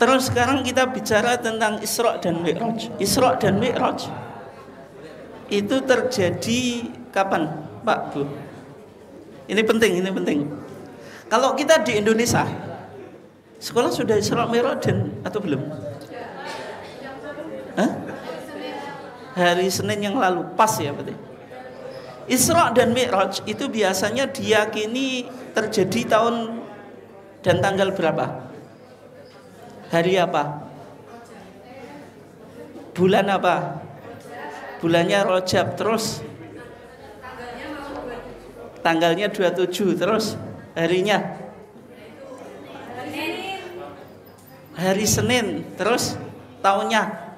Terus sekarang kita bicara tentang Isra dan Mi'raj. Isra dan Mi'raj itu terjadi kapan, Pak, Bu? Ini penting, ini penting. Kalau kita di Indonesia, sekolah sudah Isra Mi'raj atau belum? Hah? Hari Senin yang lalu, pas ya berarti. Isra dan Mi'raj itu biasanya diyakini terjadi tahun dan tanggal berapa? Hari apa? Bulan apa? Bulannya Rajab. Terus tanggalnya 27. Terus harinya hari Senin. Terus tahunnya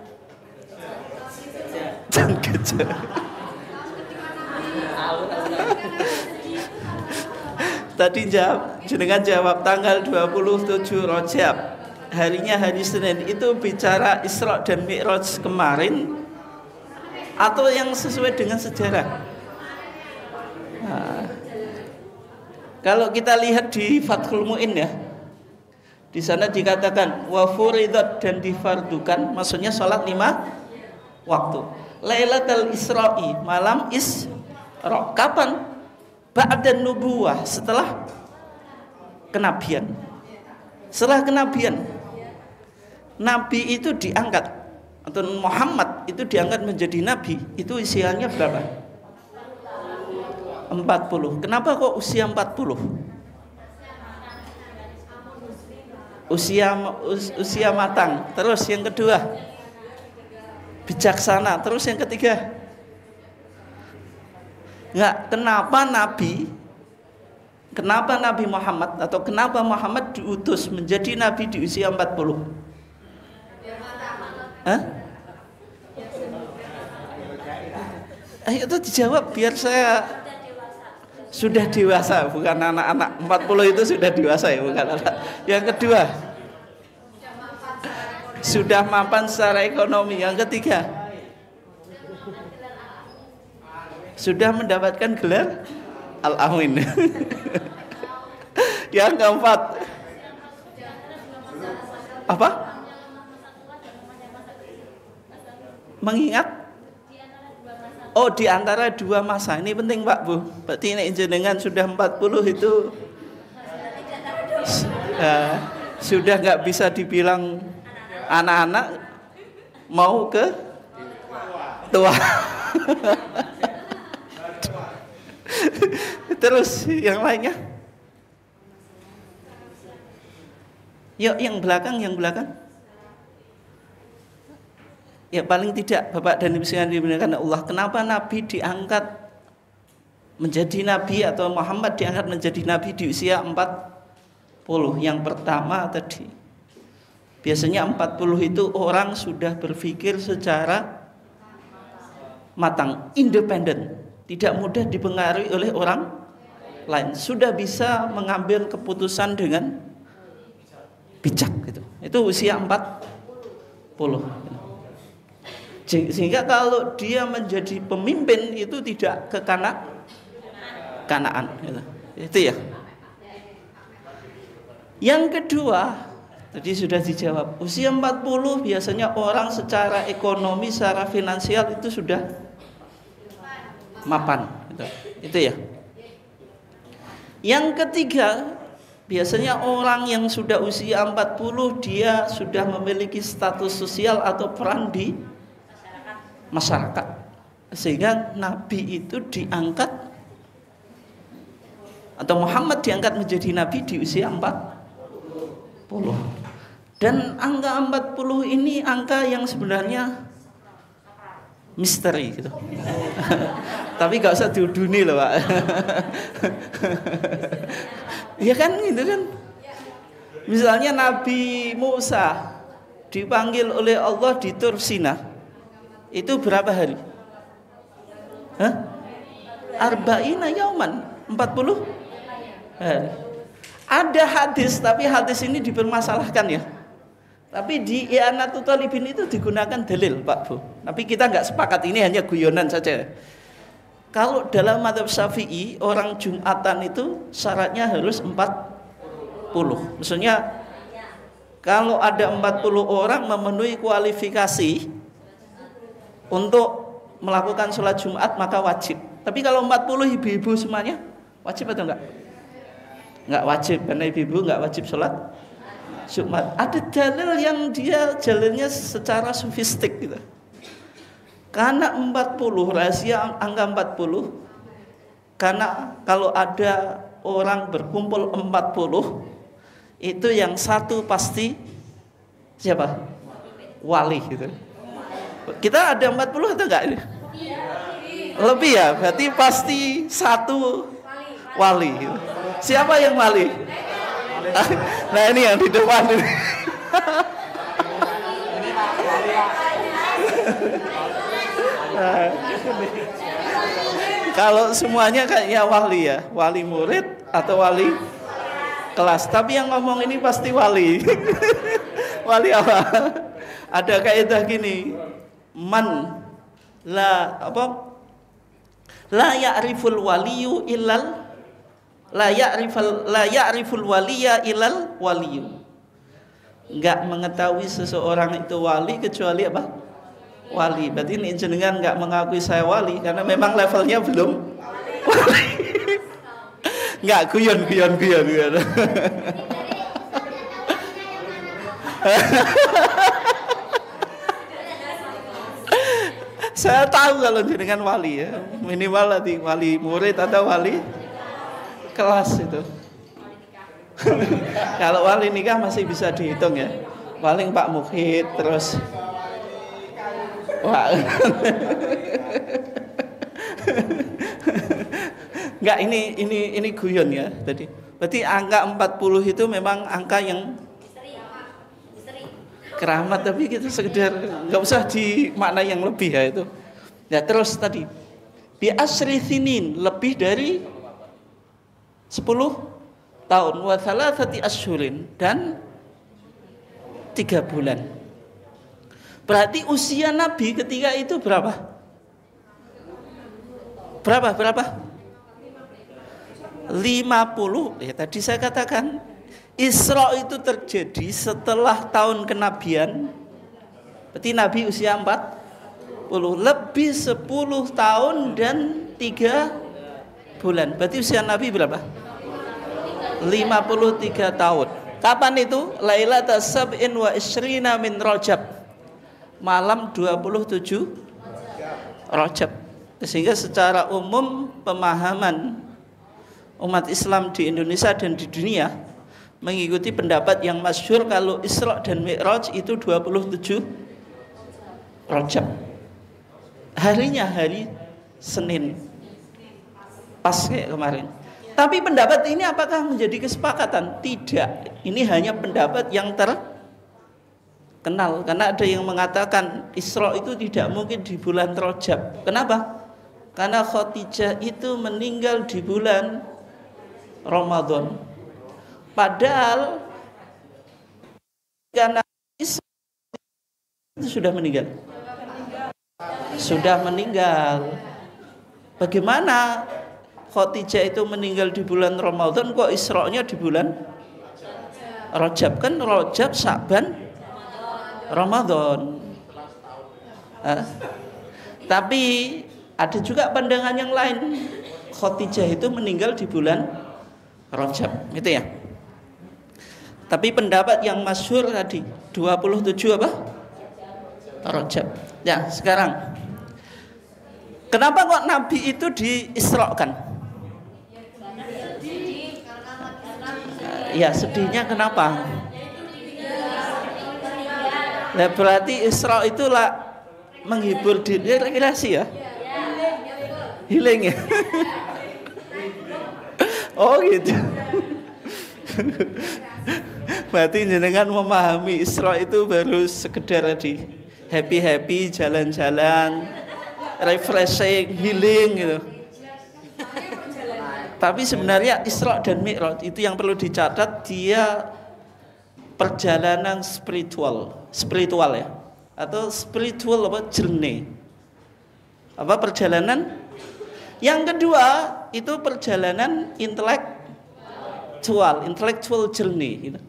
tadi jenengan jawab tanggal 27 Rajab. Harinya hari Senin. Itu bicara Isra dan Mi'raj kemarin atau yang sesuai dengan sejarah? Nah, kalau kita lihat di Fathul Mu'in ya, di sana dikatakan wa furidat, dan difardukan, maksudnya sholat 5 waktu. Lailatul Isra'i, malam Isra. Kapan? Ba'dan nubuwah, setelah kenabian. Setelah kenabian, Nabi itu diangkat, atau Muhammad itu diangkat menjadi Nabi, itu usianya berapa? 40. Kenapa kok usia 40? Usia matang. Terus yang kedua, bijaksana. Terus yang ketiga, kenapa Nabi Muhammad, atau kenapa Muhammad diutus menjadi Nabi di usia 40? Hah? Ayo itu dijawab biar saya sudah dewasa, bukan anak-anak. 40 itu sudah dewasa ya, bukan anak. Yang kedua, sudah mapan secara ekonomi. Yang ketiga, sudah mendapatkan gelar Al-Amin. Yang keempat, apa? Mengingat di antara dua masa. Ini penting, Pak, Bu. Berarti ini jenengan sudah 40 itu sudah nggak bisa dibilang anak-anak, mau ke tua. Terus yang lainnya? Yuk yang belakang. Ya paling tidak Bapak dan Ibu sekalian dimuliakan Allah, kenapa Nabi diangkat menjadi Nabi, atau Muhammad diangkat menjadi Nabi di usia 40? Yang pertama tadi, biasanya 40 itu orang sudah berpikir secara matang, independen, tidak mudah dipengaruhi oleh orang lain, sudah bisa mengambil keputusan dengan bijak gitu. Itu usia 40. Sehingga kalau dia menjadi pemimpin itu tidak kekanak-kanaan gitu. Itu ya. Yang kedua, tadi sudah dijawab, usia 40 biasanya orang secara ekonomi, secara finansial itu sudah mapan gitu. Itu ya. Yang ketiga, biasanya orang yang sudah usia 40 dia sudah memiliki status sosial atau peran di masyarakat, sehingga Nabi itu diangkat, atau Muhammad diangkat menjadi Nabi di usia 40. Dan angka 40 ini angka yang sebenarnya misteri gitu. Tapi gak usah diuduni loh, Pak. Ya kan gitu kan. Misalnya Nabi Musa dipanggil oleh Allah di Tur Sina, itu berapa hari? Arba'ina yauman, 40 hari. Ada hadis, tapi hadis ini dipermasalahkan ya. Tapi di I'anatul Talibin itu digunakan dalil, Pak, Bu. Tapi kita nggak sepakat, ini hanya guyonan saja. Kalau dalam mazhab Syafi'i, orang Jumatan itu syaratnya harus 40. Maksudnya Kalau ada 40 orang memenuhi kualifikasi untuk melakukan sholat Jumat maka wajib. Tapi kalau 40 ibu-ibu semuanya wajib atau enggak? Enggak wajib, karena ibu-ibu enggak wajib sholat Jumat. Ada dalil yang dia jalannya secara sofistik gitu. Karena 40, rahasia angka 40. Karena kalau ada orang berkumpul 40, itu yang satu pasti siapa? Wali gitu. Kita ada 40 atau enggak? Lebih ya, berarti pasti satu wali gitu. Siapa yang wali? Nah ini yang di depan ini. Kalau semuanya kayaknya wali ya, wali murid atau wali kelas. Tapi yang ngomong ini pasti wali. Wali apa? Ada kaidah gini, man la apa? La ya'riful waliyu illal la ya'riful waliya illal waliyu. Enggak mengetahui seseorang itu wali kecuali apa? Wali. Berarti ini jenengan enggak mengakui saya wali karena memang levelnya belum wali. Enggak guyon. Saya tahu kalau jenengan wali ya, minimal nanti wali murid atau wali kelas itu. Kalau wali nikah masih bisa dihitung ya, paling Pak Mukhid terus. Wah. Enggak, ini guyon ya tadi. Berarti angka 40 itu memang angka yang keramat, tapi kita sekedar nggak usah dimakna yang lebih ya itu. Ya terus tadi bi asri sinin, lebih dari 10 tahun, wa thalathati asyhurin, dan 3 bulan. Berarti usia Nabi ketika itu berapa? Berapa? 50. Ya tadi saya katakan Isra itu terjadi setelah tahun kenabian. Berarti Nabi usia 40, lebih 10 tahun dan 3 bulan. Berarti usia Nabi berapa? 53 tahun. Kapan itu? Lailatul sab'in wa isrina min Rajab. Malam 27 Rajab. Sehingga secara umum pemahaman umat Islam di Indonesia dan di dunia mengikuti pendapat yang masyhur kalau Isra dan Mi'raj itu 27 Rajab. Harinya hari Senin. Pas kayak kemarin. Tapi pendapat ini apakah menjadi kesepakatan? Tidak. Ini hanya pendapat yang terkenal. Karena ada yang mengatakan Isra itu tidak mungkin di bulan Rajab. Kenapa? Karena Khadijah itu meninggal di bulan Ramadan. Padahal karena Isra itu sudah meninggal. Bagaimana Khadijah itu meninggal di bulan Ramadan, kok Isra-nya di bulan Rajab? Kan Rajab, Sya'ban, Ramadan. Tapi ada juga pandangan yang lain. Khadijah itu meninggal di bulan Rajab, gitu ya. Tapi pendapat yang masyhur tadi 27 apa? Rajab. Ya, sekarang kenapa kok Nabi itu diisrakan? Ya, sedihnya kenapa? Nah, berarti Isra itulah menghibur diri, relasi ya? Healing ya? Oh gitu. Berarti jenengan memahami Isra itu baru sekedar tadi happy-happy, jalan-jalan, refreshing, healing gitu. Tapi sebenarnya Isra dan Mi'raj itu yang perlu dicatat, dia perjalanan spiritual ya, atau spiritual apa, journey. Apa perjalanan? Yang kedua itu perjalanan intellectual journey gitu.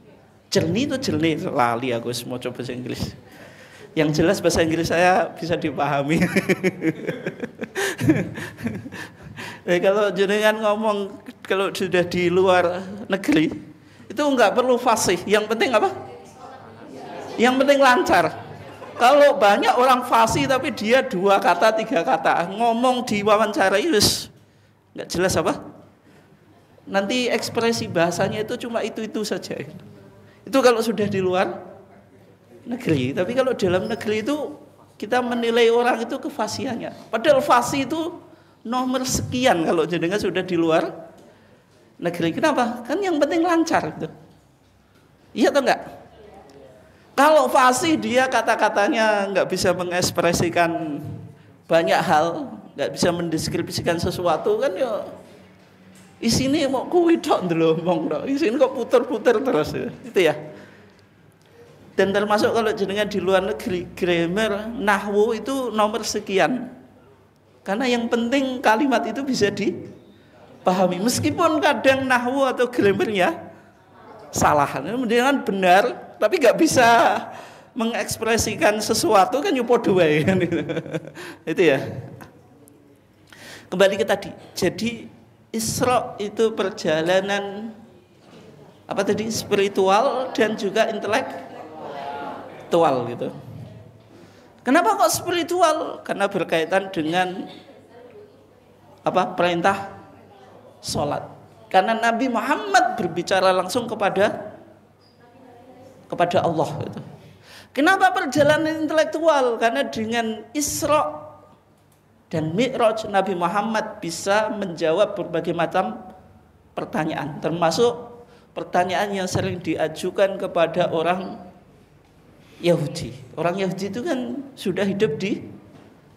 Jernih itu jernih, lali aku mau coba bahasa Inggris. Yang jelas bahasa Inggris saya bisa dipahami. Kalau jenengan ngomong kalau sudah di luar negeri itu enggak perlu fasih. Yang penting apa? Yang penting lancar. Kalau banyak orang fasih tapi dia 2 kata 3 kata ngomong di wawancara itu enggak jelas apa? Nanti ekspresi bahasanya itu cuma itu saja. Itu kalau sudah di luar negeri. Tapi kalau dalam negeri itu kita menilai orang itu kefasihannya. Padahal fasih itu nomor sekian kalau jenengan sudah di luar negeri. Kenapa? Kan yang penting lancar gitu. Iya atau enggak? Kalau fasih dia kata-katanya enggak bisa mengekspresikan banyak hal, enggak bisa mendeskripsikan sesuatu kan ya isine mau kuwi tok ndelomong tok. Isine kok puter-puter terus ya. Itu ya. Dan termasuk kalau jenengan di luar negeri, grammar, nahwu itu nomor sekian. Karena yang penting kalimat itu bisa dipahami. Meskipun kadang nahwu atau grammarnya salah. Kemudian benar, tapi nggak bisa mengekspresikan sesuatu kan yo padha wae kan. Itu ya. Kembali ke tadi. Jadi Isra itu perjalanan apa tadi? Spiritual dan juga intelektual gitu. Kenapa kok spiritual? Karena berkaitan dengan apa? Perintah sholat. Karena Nabi Muhammad berbicara langsung kepada Allah gitu. Kenapa perjalanan intelektual? Karena dengan Isra dan Mi'raj Nabi Muhammad bisa menjawab berbagai macam pertanyaan, termasuk pertanyaan yang sering diajukan kepada orang Yahudi. Orang Yahudi itu kan sudah hidup di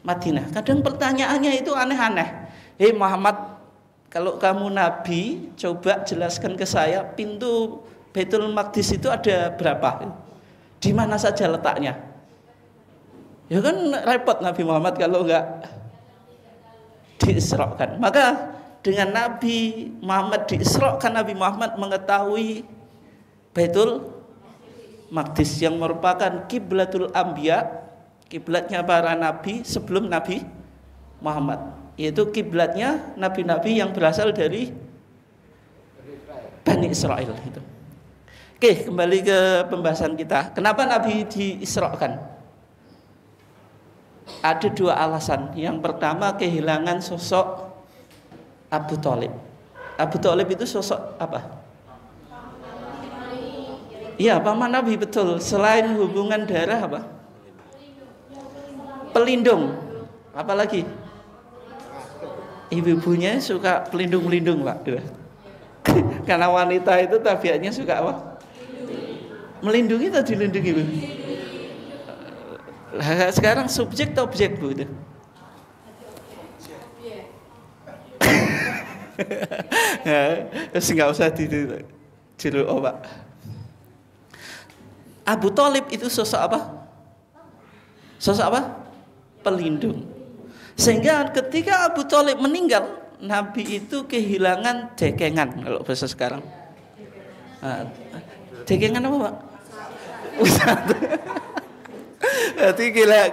Madinah. Kadang pertanyaannya itu aneh-aneh. Hei Muhammad, kalau kamu Nabi, coba jelaskan ke saya pintu Baitul Maqdis itu ada berapa? Di mana saja letaknya? Ya kan repot Nabi Muhammad kalau enggak diisrakan. Maka dengan Nabi Muhammad diisrakan, Nabi Muhammad mengetahui Baitul Maqdis yang merupakan kiblatul anbiya, kiblatnya para nabi sebelum Nabi Muhammad, yaitu kiblatnya nabi-nabi yang berasal dari Bani Israel itu. Oke, kembali ke pembahasan kita. Kenapa Nabi diisrakan? Ada 2 alasan. Yang pertama kehilangan sosok Abu Thalib. Abu Thalib itu sosok apa? Iya, paman Nabi, betul. Selain hubungan darah apa? Pelindung. Apalagi? Ibu-ibunya suka pelindung-pelindung, Pak. Karena wanita itu tabiatnya suka apa? Melindungi atau dilindungi, Bu? Sekarang subjek atau objek, Bu? Nggak usah dijeru, Pak. Abu Thalib itu sosok apa? Sosok apa? Pelindung. Sehingga ketika Abu Thalib meninggal, Nabi itu kehilangan dekengan kalau bahasa sekarang. Dekengan apa, Pak? Pusat. Berarti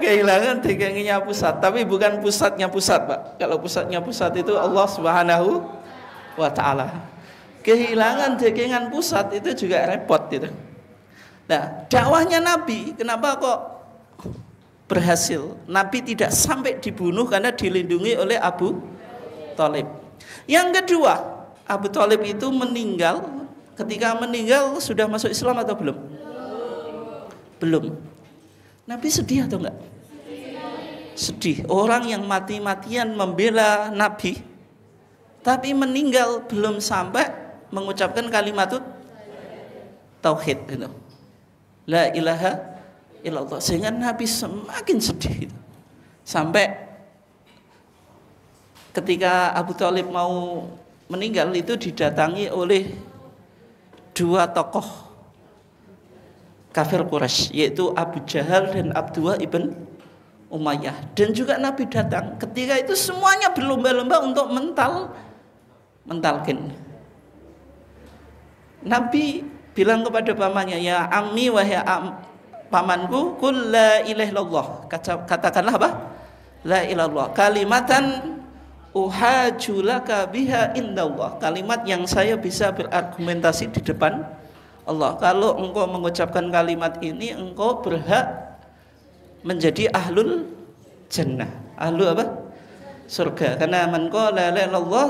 kehilangan dekengannya pusat, tapi bukan pusatnya pusat, Pak. Kalau pusatnya pusat itu Allah Subhanahu wa Ta'ala. Kehilangan dekengan pusat itu juga repot gitu. Nah, dakwahnya Nabi kenapa kok berhasil? Nabi tidak sampai dibunuh karena dilindungi oleh Abu Thalib. Yang kedua, Abu Thalib itu meninggal. Ketika meninggal sudah masuk Islam atau belum? Belum. Nabi sedih atau enggak? Sedih. Orang yang mati-matian membela Nabi, tapi meninggal belum sampai mengucapkan kalimat tauhid gitu. La ilaha illallah. Sehingga Nabi semakin sedih gitu. Sampai ketika Abu Thalib mau meninggal itu didatangi oleh 2 tokoh kafir Quraisy, yaitu Abu Jahal dan Abdullah ibn Umayyah. Dan juga Nabi datang. Ketika itu semuanya berlomba-lomba untuk mentalkin. Nabi bilang kepada pamannya, ya ammi wahai pamanku, qul la ilaha illallah. Katakanlah apa? La ilallah. Kalimatan uhajulaka biha indallah. Kalimat yang saya bisa berargumentasi di depan Allah. Kalau engkau mengucapkan kalimat ini, engkau berhak menjadi ahlul jannah. Ahlu apa? Surga. Karena man qala la ilaha illallah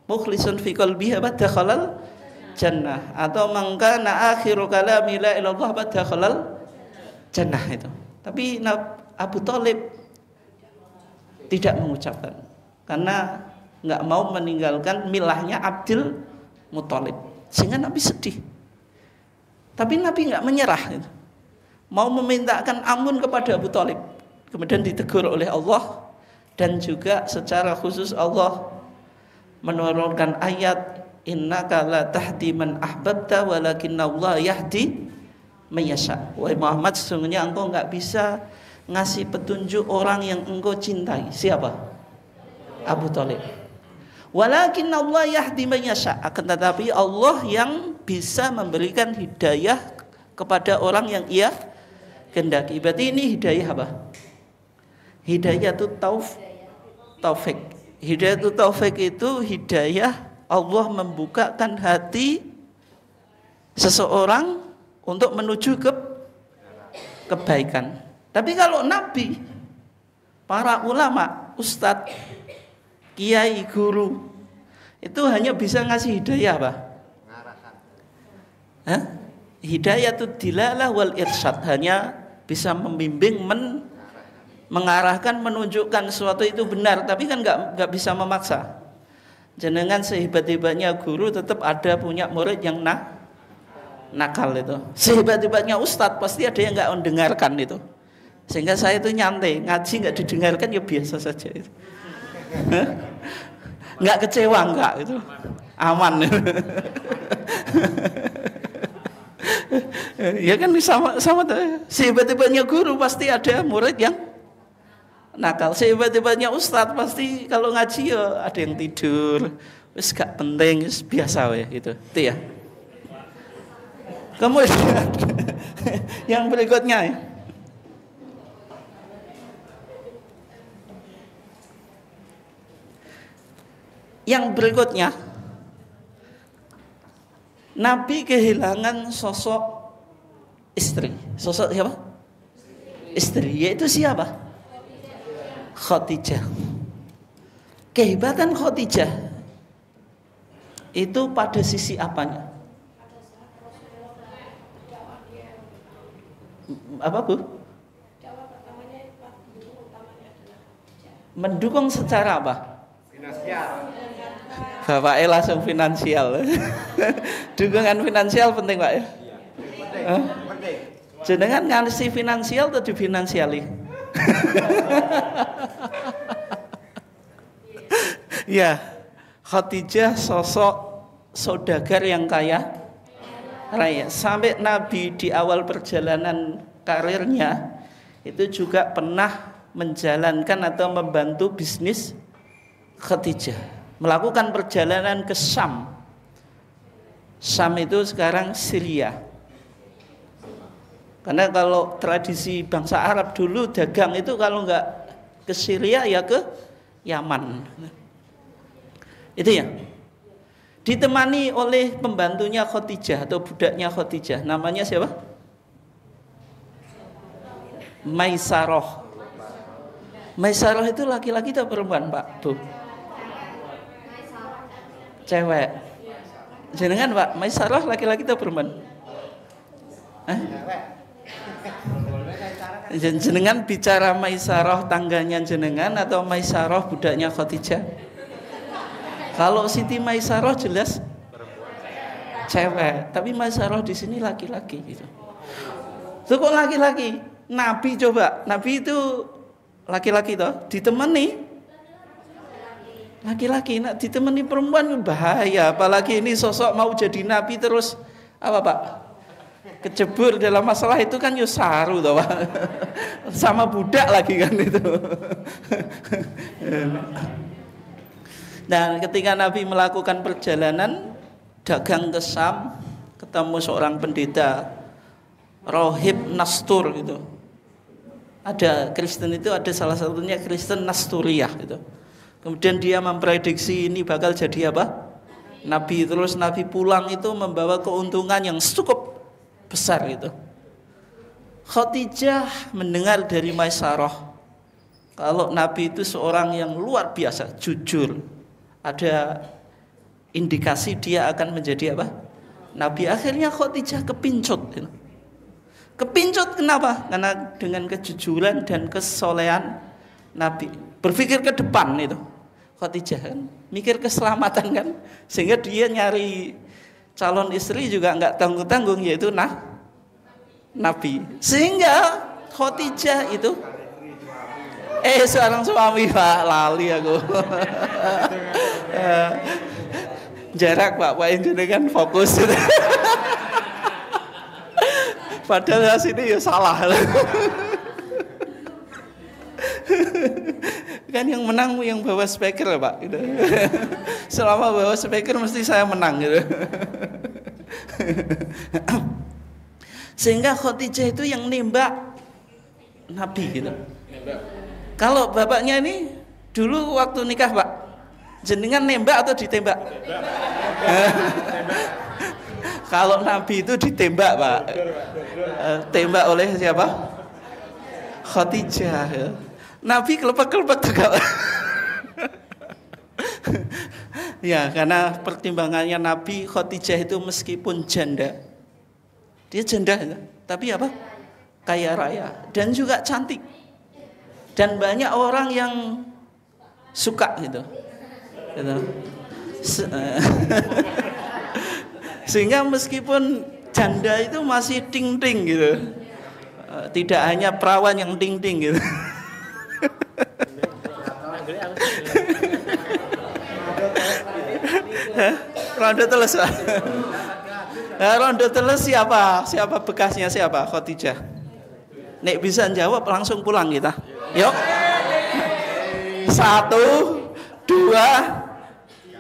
mukhlisun fi qalbihi dakhalal jannah. Atau man kana akhiru kalami la ilaha illallah dakhalal jannah itu. Tapi Abu Thalib tidak mengucapkan karena nggak mau meninggalkan milahnya Abdul Muthalib, sehingga Nabi sedih. Tapi Nabi nggak menyerah gitu. Mau memintakan ampun kepada Abu Thalib, kemudian ditegur oleh Allah, dan juga secara khusus Allah menurunkan ayat innaka la tahdi man ahbabta walakinnallaha yahdi may yasha. Wahai Muhammad, sesungguhnya engkau nggak bisa ngasih petunjuk orang yang engkau cintai. Siapa? Abu Thalib. Walakin Allah yahdi man yasha. Akan tetapi Allah yang bisa memberikan hidayah kepada orang yang ia kehendaki. Berarti ini hidayah apa? Hidayah itu taufik. Hidayah itu taufik itu hidayah Allah membukakan hati seseorang untuk menuju ke kebaikan. Tapi kalau Nabi, para ulama, ustadz, kiai, guru, itu hanya bisa ngasih hidayah apa? Hidayah itu dilalah wal irsyad, hanya bisa membimbing, mengarahkan, menunjukkan sesuatu itu benar, tapi kan nggak bisa memaksa. Jenengan sehebat-hebatnya guru tetap ada punya murid yang nakal itu. Sehebat-hebatnya ustadz pasti ada yang nggak mendengarkan itu. Sehingga saya itu nyantai, ngaji nggak didengarkan ya biasa saja itu. Nggak kecewa nggak itu, aman. Ya kan sama sehebat-hebatnya guru pasti ada murid yang nakal. Sehebat-hebatnya ustadz pasti kalau ngaji ya ada yang tidur, wis gak penting, wis biasa we gitu. Itu ya. Kemudian yang berikutnya ya. Yang berikutnya, Nabi kehilangan sosok istri. Sosok siapa? Istri, yaitu siapa? Khadijah. Kehebatan Khadijah itu pada sisi apanya? Apa Bu? Mendukung secara apa? Finansial. Bapaknya langsung finansial. Dukungan finansial penting Pak ya? Penting. Jenengan ngasih finansial atau difinansiali? Ya, Khadijah sosok saudagar yang kaya raya. Sampai Nabi di awal perjalanan karirnya itu juga pernah menjalankan atau membantu bisnis Khadijah. Melakukan perjalanan ke Syam. Syam itu sekarang Syria. Karena kalau tradisi bangsa Arab dulu dagang itu kalau nggak ke Syria ya ke Yaman. Itu ya. Ditemani oleh pembantunya Khadijah atau budaknya Khadijah. Namanya siapa? Maisarah. Maisarah itu laki-laki atau perempuan Pak? Bu? Cewek. Jenengan Pak, Maisarah laki-laki atau perempuan? Jenengan bicara Maisarah tangganya jenengan atau Maisarah budaknya Khadijah? Kalau Siti Maisarah jelas cewek, tapi Maisarah di sini laki-laki gitu. Itu kok laki-laki? Nabi coba, Nabi itu laki-laki toh, ditemani laki-laki, nak ditemani perempuan bahaya. Apalagi ini sosok mau jadi nabi terus apa Pak? Kecebur dalam masalah itu kan yusaru toh Pak. Sama budak lagi kan itu. Dan ketika Nabi melakukan perjalanan dagang ke Syam, ketemu seorang pendeta Rohib Nastur gitu. Ada Kristen itu, ada salah satunya Kristen Nasturiyah gitu. Kemudian dia memprediksi ini bakal jadi apa? Nabi. Terus Nabi pulang itu membawa keuntungan yang cukup besar gitu. Khadijah mendengar dari Maisarah kalau Nabi itu seorang yang luar biasa, jujur. Ada indikasi dia akan menjadi apa? Nabi. Akhirnya Khadijah kepincut gitu. Kepincut kenapa? Karena dengan kejujuran dan kesolehan Nabi. Berpikir ke depan itu. Khadijah kan mikir keselamatan kan, sehingga dia nyari calon istri juga nggak tanggung-tanggung, yaitu Nabi. Sehingga Khadijah itu seorang suami, Pak, lali aku. Jarak Pak ini kan fokus. Padahal sini ya salah. Kan yang menang yang bawa speaker ya Pak gitu. Selama bawa speaker mesti saya menang gitu. Sehingga Khadijah itu yang nembak Nabi gitu. Kalau bapaknya ini dulu waktu nikah Pak, jenengan nembak atau ditembak? Kalau Nabi itu ditembak Pak. Tembak oleh siapa? Khadijah ya. Nabi kelepek-kelepek juga. Ya, karena pertimbangannya Nabi, Khadijah itu meskipun janda, dia janda ya, tapi apa? Kaya raya dan juga cantik. Dan banyak orang yang suka gitu. Sehingga meskipun janda itu masih ting-ting gitu. Tidak hanya perawan yang ting-ting gitu. Rondo teles Pak. Rondo teles siapa? Siapa bekasnya siapa? Khadijah. Nek bisa jawab langsung pulang kita. Yuk. 1, 2,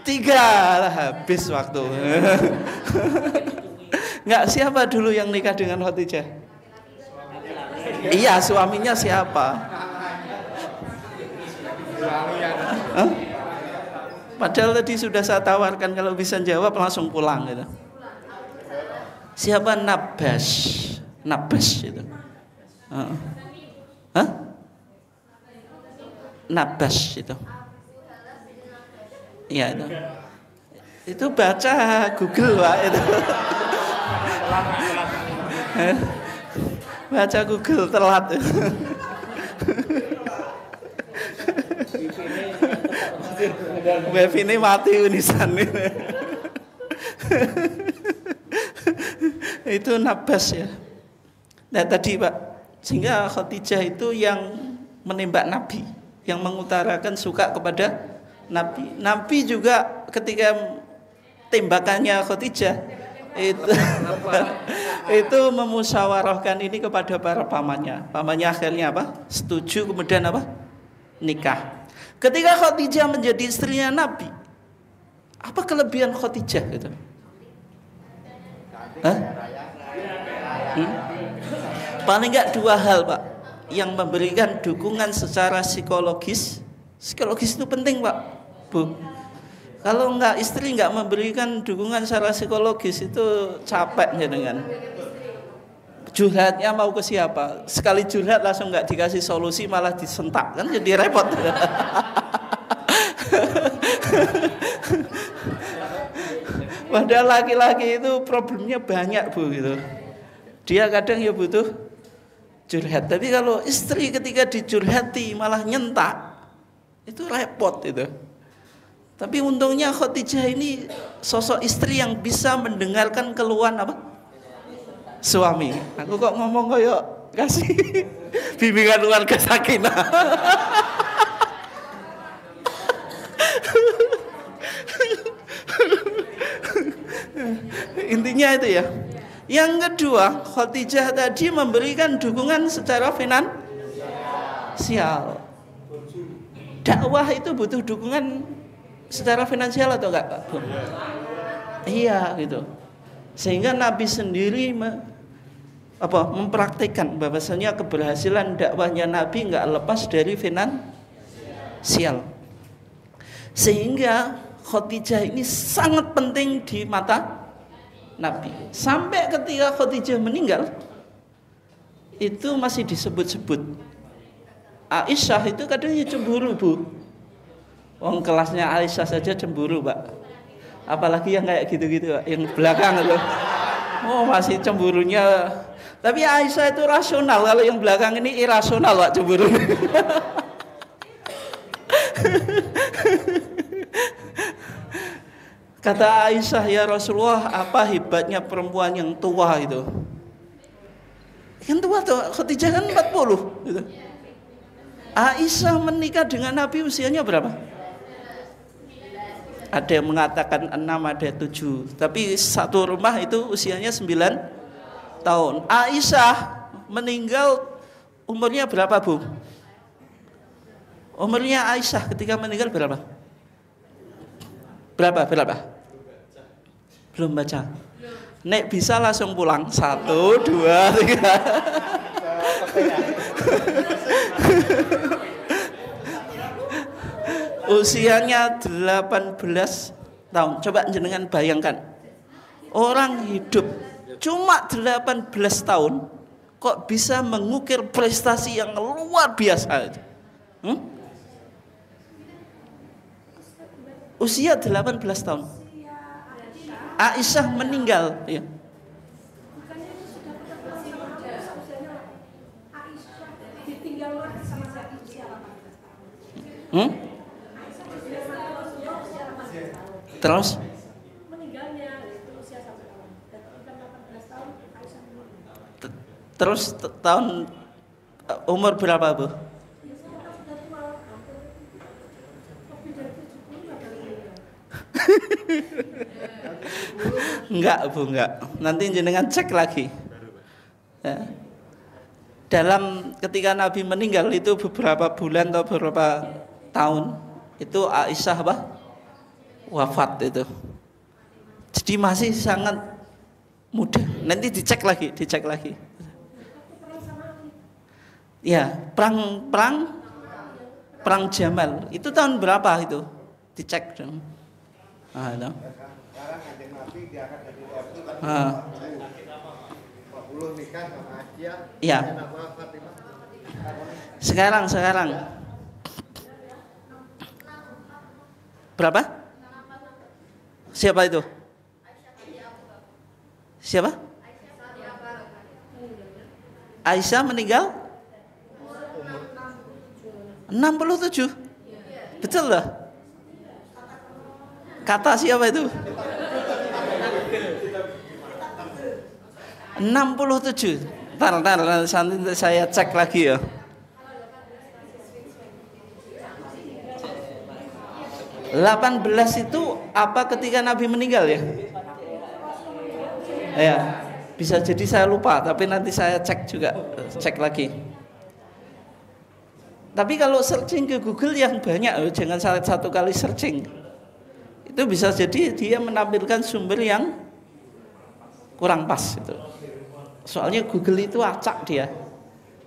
3 lah, habis waktu. Enggak, siapa dulu yang nikah dengan Khadijah? Iya, suaminya siapa? Hah? Padahal tadi sudah saya tawarkan kalau bisa jawab langsung pulang gitu. Siapa? Nabas itu. Hah? Nabas itu. Iya itu. Itu baca Google Pak itu. Baca Google telat. Web ini mati unisan ini. Itu Nabas ya. Nah tadi Pak, sehingga Khadijah itu yang menembak Nabi, yang mengutarakan suka kepada Nabi. Nabi juga ketika tembakannya Khadijah itu memusyawarahkan ini kepada para pamannya. Pamannya akhirnya apa? Setuju, kemudian apa? Nikah. Ketika Khadijah menjadi istrinya Nabi, apa kelebihan Khadijah gitu? Paling enggak 2 hal Pak, yang memberikan dukungan secara psikologis. Psikologis itu penting Pak, Bu. Kalau enggak, istri enggak memberikan dukungan secara psikologis itu capeknya dengan curhatnya mau ke siapa. Sekali curhat langsung enggak dikasih solusi, malah disentak, kan jadi repot. Padahal laki-laki itu problemnya banyak Bu gitu. Dia kadang ya butuh curhat. Tapi kalau istri ketika dicurhati malah nyentak, itu repot itu. Tapi untungnya Khadijah ini sosok istri yang bisa mendengarkan keluhan apa? Suami. Aku kok ngomong koyo kasih bimbingan keluarga sakinah. Intinya itu ya. Yang kedua, Khadijah tadi memberikan dukungan secara finansial. Dakwah itu butuh dukungan secara finansial atau enggak, Pak? Iya gitu. Sehingga Nabi sendiri mempraktikkan bahwasanya keberhasilan dakwahnya Nabi nggak lepas dari finansial. Sehingga Khadijah ini sangat penting di mata Nabi. Sampai ketika Khadijah meninggal, itu masih disebut-sebut. Aisyah itu kadang cemburu, Bu. Wong kelasnya Aisyah saja cemburu, Pak. Apalagi yang kayak gitu-gitu, Pak, yang belakang itu. Oh, masih cemburunya. Tapi Aisyah itu rasional, kalau yang belakang ini irasional, Pak, cemburu. Kata Aisyah, ya Rasulullah, apa hebatnya perempuan yang tua itu? Yang tua tuh, Khadijah kan 40 gitu. Aisyah menikah dengan Nabi usianya berapa? Ada yang mengatakan 6, ada 7. Tapi satu rumah itu usianya 9 tahun. Aisyah meninggal umurnya berapa, Bu? Umurnya Aisyah ketika meninggal berapa? Berapa? Belum baca. Nek bisa langsung pulang. 1, 2, 3. Usianya 18 tahun. Coba jenengan bayangkan. Orang hidup cuma 18 tahun kok bisa mengukir prestasi yang luar biasa. Usia 18 tahun. Aisyah meninggal, ya. Terus tahun umur berapa, Bu? Enggak, Bu, enggak. Nanti jenengan cek lagi. Ya. Dalam ketika Nabi meninggal itu beberapa bulan atau beberapa tahun itu Aisyah wafat itu. Jadi masih sangat muda. Nanti dicek lagi. Ya, perang Jamal. Itu tahun berapa itu? Dicek dong. Itu. Sekarang Kanjeng Nabi diangkat dari Rasul kan 40 nikah sama Aisyah. Iya. Sekarang berapa? Siapa itu? Siapa? Aisyah meninggal 67. Betul lah. Kata siapa itu? 67. Ntar nanti saya cek lagi ya. 18 itu apa ketika Nabi meninggal ya? Ya, bisa jadi saya lupa, tapi nanti saya cek lagi. Tapi kalau searching ke Google yang banyak, jangan satu kali searching. Itu bisa jadi dia menampilkan sumber yang kurang pas itu. Soalnya Google itu acak dia.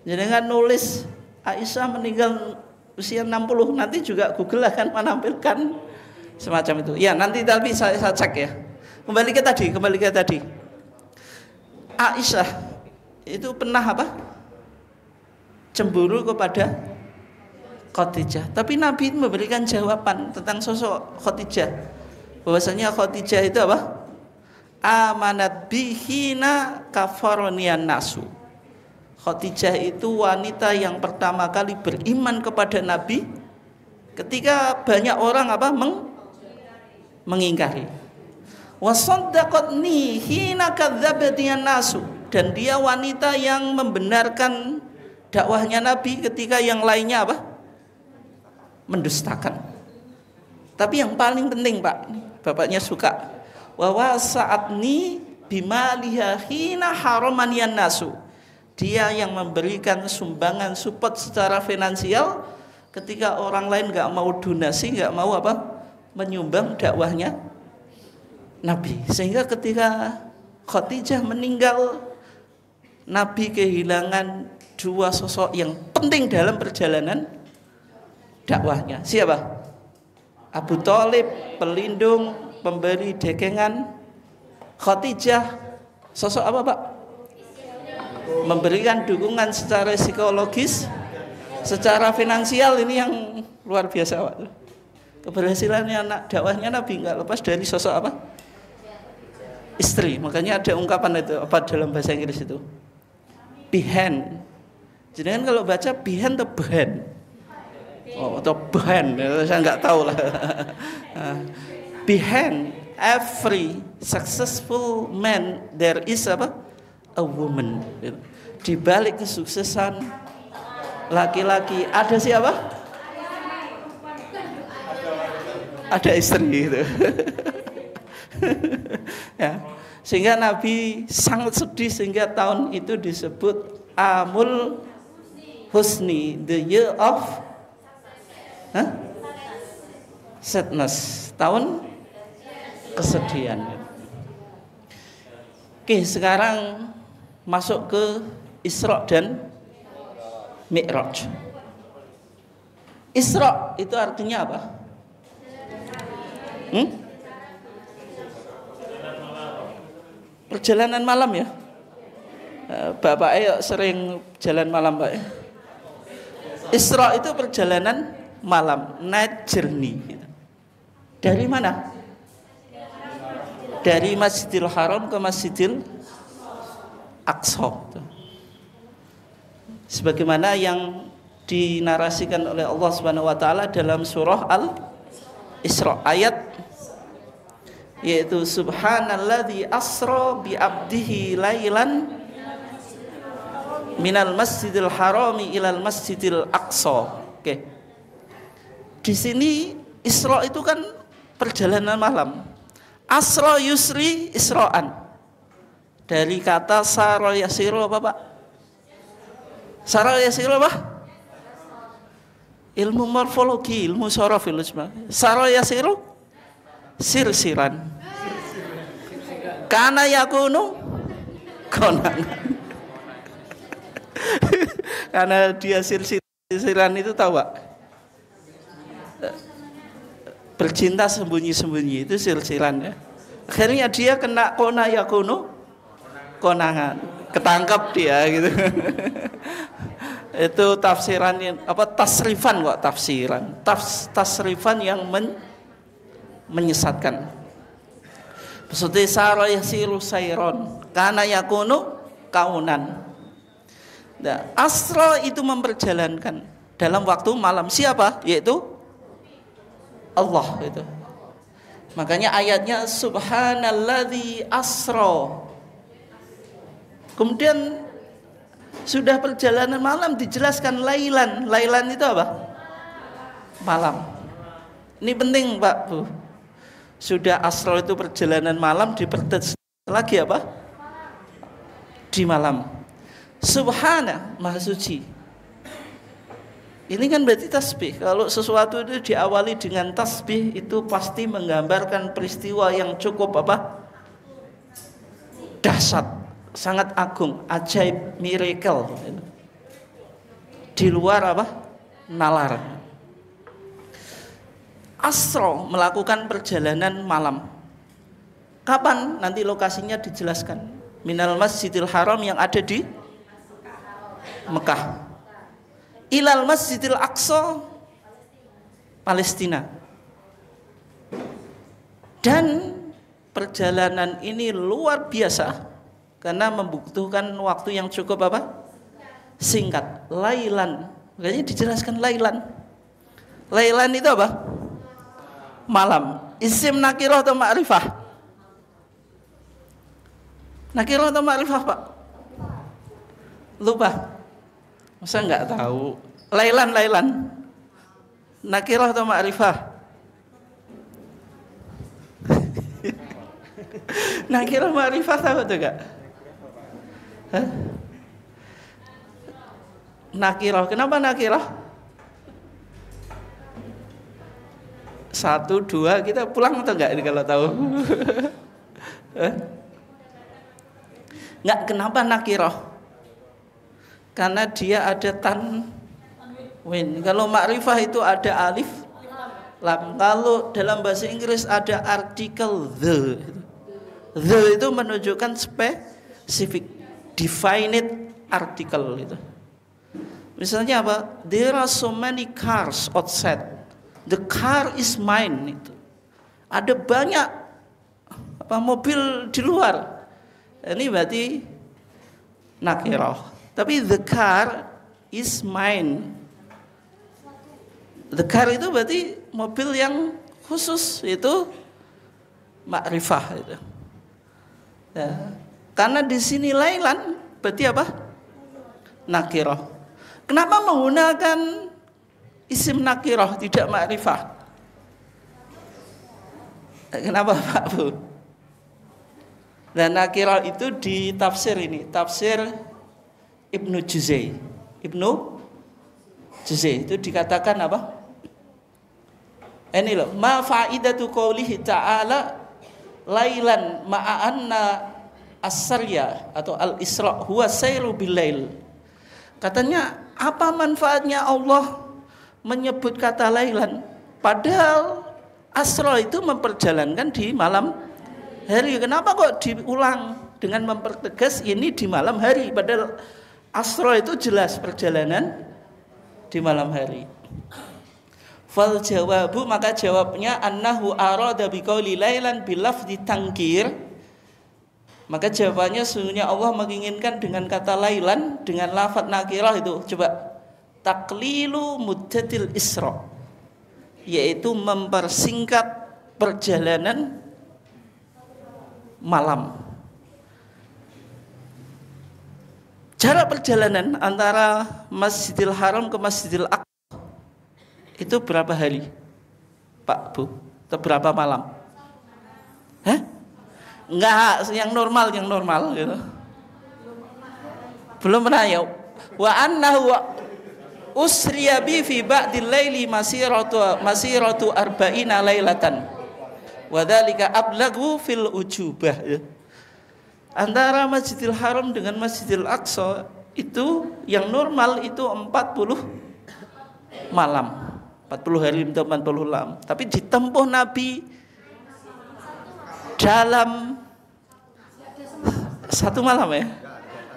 Jangan nulis Aisyah meninggal usia 60, nanti juga Google akan menampilkan semacam itu. Ya, nanti tapi saya cek ya. Kembali ke tadi. Aisyah itu pernah cemburu kepada Khadijah. Tapi Nabi memberikan jawaban tentang sosok Khadijah. Bahwasanya Khadijah itu amanat bihina kafaronian nasu. Khadijah itu wanita yang pertama kali beriman kepada Nabi ketika banyak orang mengingkari. Wasaddaqatni hina kadzdzabatiyan nasu, dan dia wanita yang membenarkan dakwahnya Nabi ketika yang lainnya mendustakan. Tapi yang paling penting, Pak, Bapaknya suka, wa sa'atni bimaliha hina haramaniyan nasu. Dia yang memberikan sumbangan support secara finansial ketika orang lain nggak mau donasi, nggak mau menyumbang dakwahnya Nabi. Sehingga ketika Khadijah meninggal, Nabi kehilangan dua sosok yang penting dalam perjalanan dakwahnya. Siapa? Abu Thalib, pelindung, pemberi dekengan. Khadijah, sosok apa Pak? Memberikan dukungan secara psikologis, secara finansial. Ini yang luar biasa Pak. Keberhasilannya anak dakwahnya Nabi nggak lepas dari sosok apa? Istri. Makanya ada ungkapan itu apa dalam bahasa Inggris itu? Behind. Jadi kan kalau baca behind atau behind? Oh, atau behind, saya nggak tahu lah. Behind every successful man there is apa? A woman. Di balik kesuksesan laki-laki ada siapa? Ada istri gitu. Ya. Sehingga Nabi sangat sedih sehingga tahun itu disebut Amul Husni, the year of sadness, tahun kesedihan. Oke, sekarang masuk ke Isra dan Mi'raj. Isra itu artinya apa? Perjalanan malam ya. Bapak ayo sering jalan malam Pak. Isra itu perjalanan malam, night journey. Dari mana? Dari Masjidil Haram ke Masjidil Aqsa. Sebagaimana yang dinarasikan oleh Allah Subhanahu wa taala dalam surah Al-Isra ayat yaitu subhanalladzi asra bi abdihi lailan minal masjidil harami ilal masjidil aqsa. Oke. Di sini Isra itu kan perjalanan malam. Asra yusri isra'an. Dari kata sara yasiru apa Pak? Sara yasiru apa? Ilmu morfologi, ilmu sorof, ilmu sara yasiru silsilan. Kana yakunu konangan. Karena dia silsilan itu tahu Pak, bercinta sembunyi-sembunyi itu silsilan ya. Akhirnya dia kena kona yakunu konangan, ketangkap dia gitu. Itu tafsiran yang apa tasrifan kok tafsiran. Tasrifan yang menyesatkan. Maksudnya sara yasiru sayron kana yakunu kaunan. Nah, asra itu memperjalankan dalam waktu malam. Siapa? Yaitu Allah itu. Makanya ayatnya subhanalladzi asra. Kemudian sudah perjalanan malam dijelaskan lailan. Lailan itu apa? Malam. Ini penting Pak Bu. Sudah asra itu perjalanan malam, dipertegas lagi apa? Di malam. Subhana, maha suci. Ini kan berarti tasbih. Kalau sesuatu itu diawali dengan tasbih, itu pasti menggambarkan peristiwa yang cukup apa? Dahsyat, sangat agung, ajaib, miracle. Di luar apa? Nalar. Asra melakukan perjalanan malam. Kapan? Nanti lokasinya dijelaskan. Minal Masjidil Haram yang ada di Mekah ilal Masjidil Aqsa Palestina. Dan perjalanan ini luar biasa karena membutuhkan waktu yang cukup apa? Singkat. Lailan. Makanya dijelaskan lailan. Lailan itu apa? Malam. Isim nakirah atau ma'rifah? Nakirah atau ma'rifah Pak? Lupa. Masa nggak tahu? Lailan. Nakirah atau ma'rifah? Nakirah ma'rifah tahu tuh gak? Nakirah. Kenapa nakirah? 1, 2 kita pulang atau enggak ini kalau tahu? Enggak, kenapa nakiroh? Karena dia ada tanwin. Kalau makrifah itu ada alif lam. Kalau dalam bahasa Inggris ada artikel the. The itu menunjukkan spesifik, definite article itu. Misalnya apa? There are so many cars outside. The car is mine itu. Ada banyak mobil di luar. Ini berarti nakirah. Tapi the car is mine. The car itu berarti mobil yang khusus, itu makrifah itu. Ya. Karena di sini lailan berarti apa? Nakirah. Kenapa menggunakan isim nakirah tidak makrifah? Kenapa Pak Bu? Dan nakirah itu di tafsir ini, tafsir Ibnu Juzai. Ibnu Juzai itu dikatakan apa? Ini loh, ma faidatu qaulihi ta'ala lailan ma'anna as-sarya atau al-isra huwa sayru bil-lail. Katanya apa manfaatnya Allah menyebut kata lailan padahal asra itu memperjalankan di malam hari. Kenapa kok diulang dengan mempertegas ini di malam hari, padahal asra itu jelas perjalanan di malam hari. Fal jawabu, maka jawabnya annahu arada biqauli lailan bilafzi tangkir. Maka jawabannya sesungguhnya Allah menginginkan dengan kata lailan dengan lafaz nakirah itu, coba, taklilu muddatil isra, yaitu mempersingkat perjalanan malam. Jarak perjalanan antara Masjidil Haram ke Masjidil Aqsa itu berapa hari, Pak Bu? Atau berapa malam? Hah? Enggak, yang normal gitu. Belum pernah ya. Wa annahu usriya bi fi ba'dil laili masiratu arba'ina lailatan. Wa dzalika ablagu fil ujubah. Antara Masjidil Haram dengan Masjidil Aqsa itu yang normal itu 40 malam. 40 hari atau 40 malam. Tapi ditempuh Nabi dalam satu malam ya.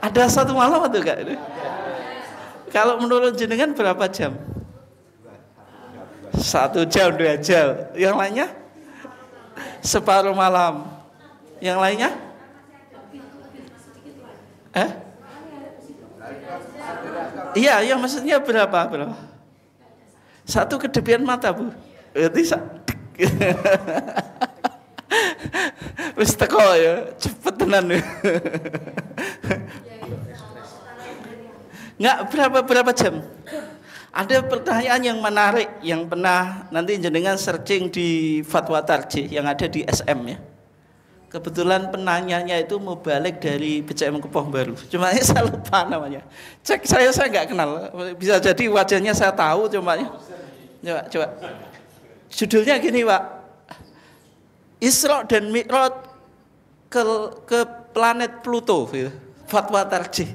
Ada satu malam atau enggak? Kalau menurut jenengan berapa jam? 1 jam, 2 jam. Yang lainnya? Separuh malam. Yang lainnya? Iya, maksudnya berapa? Satu kedepian mata, Bu. Berarti wis teko ya, cepet tenan. Enggak, berapa jam? Ada pertanyaan yang menarik yang pernah nanti jenengan searching di Fatwa Tarjih yang ada di SM ya. Kebetulan penanyanya itu mau balik dari BCM Kepoh Baru. Cuma saya lupa namanya. Cek saya nggak kenal. Bisa jadi wajahnya saya tahu cuma ya. Coba. Judulnya gini, Pak. Isra dan Mi'raj ke planet Pluto, gitu. Fatwa Tarjih.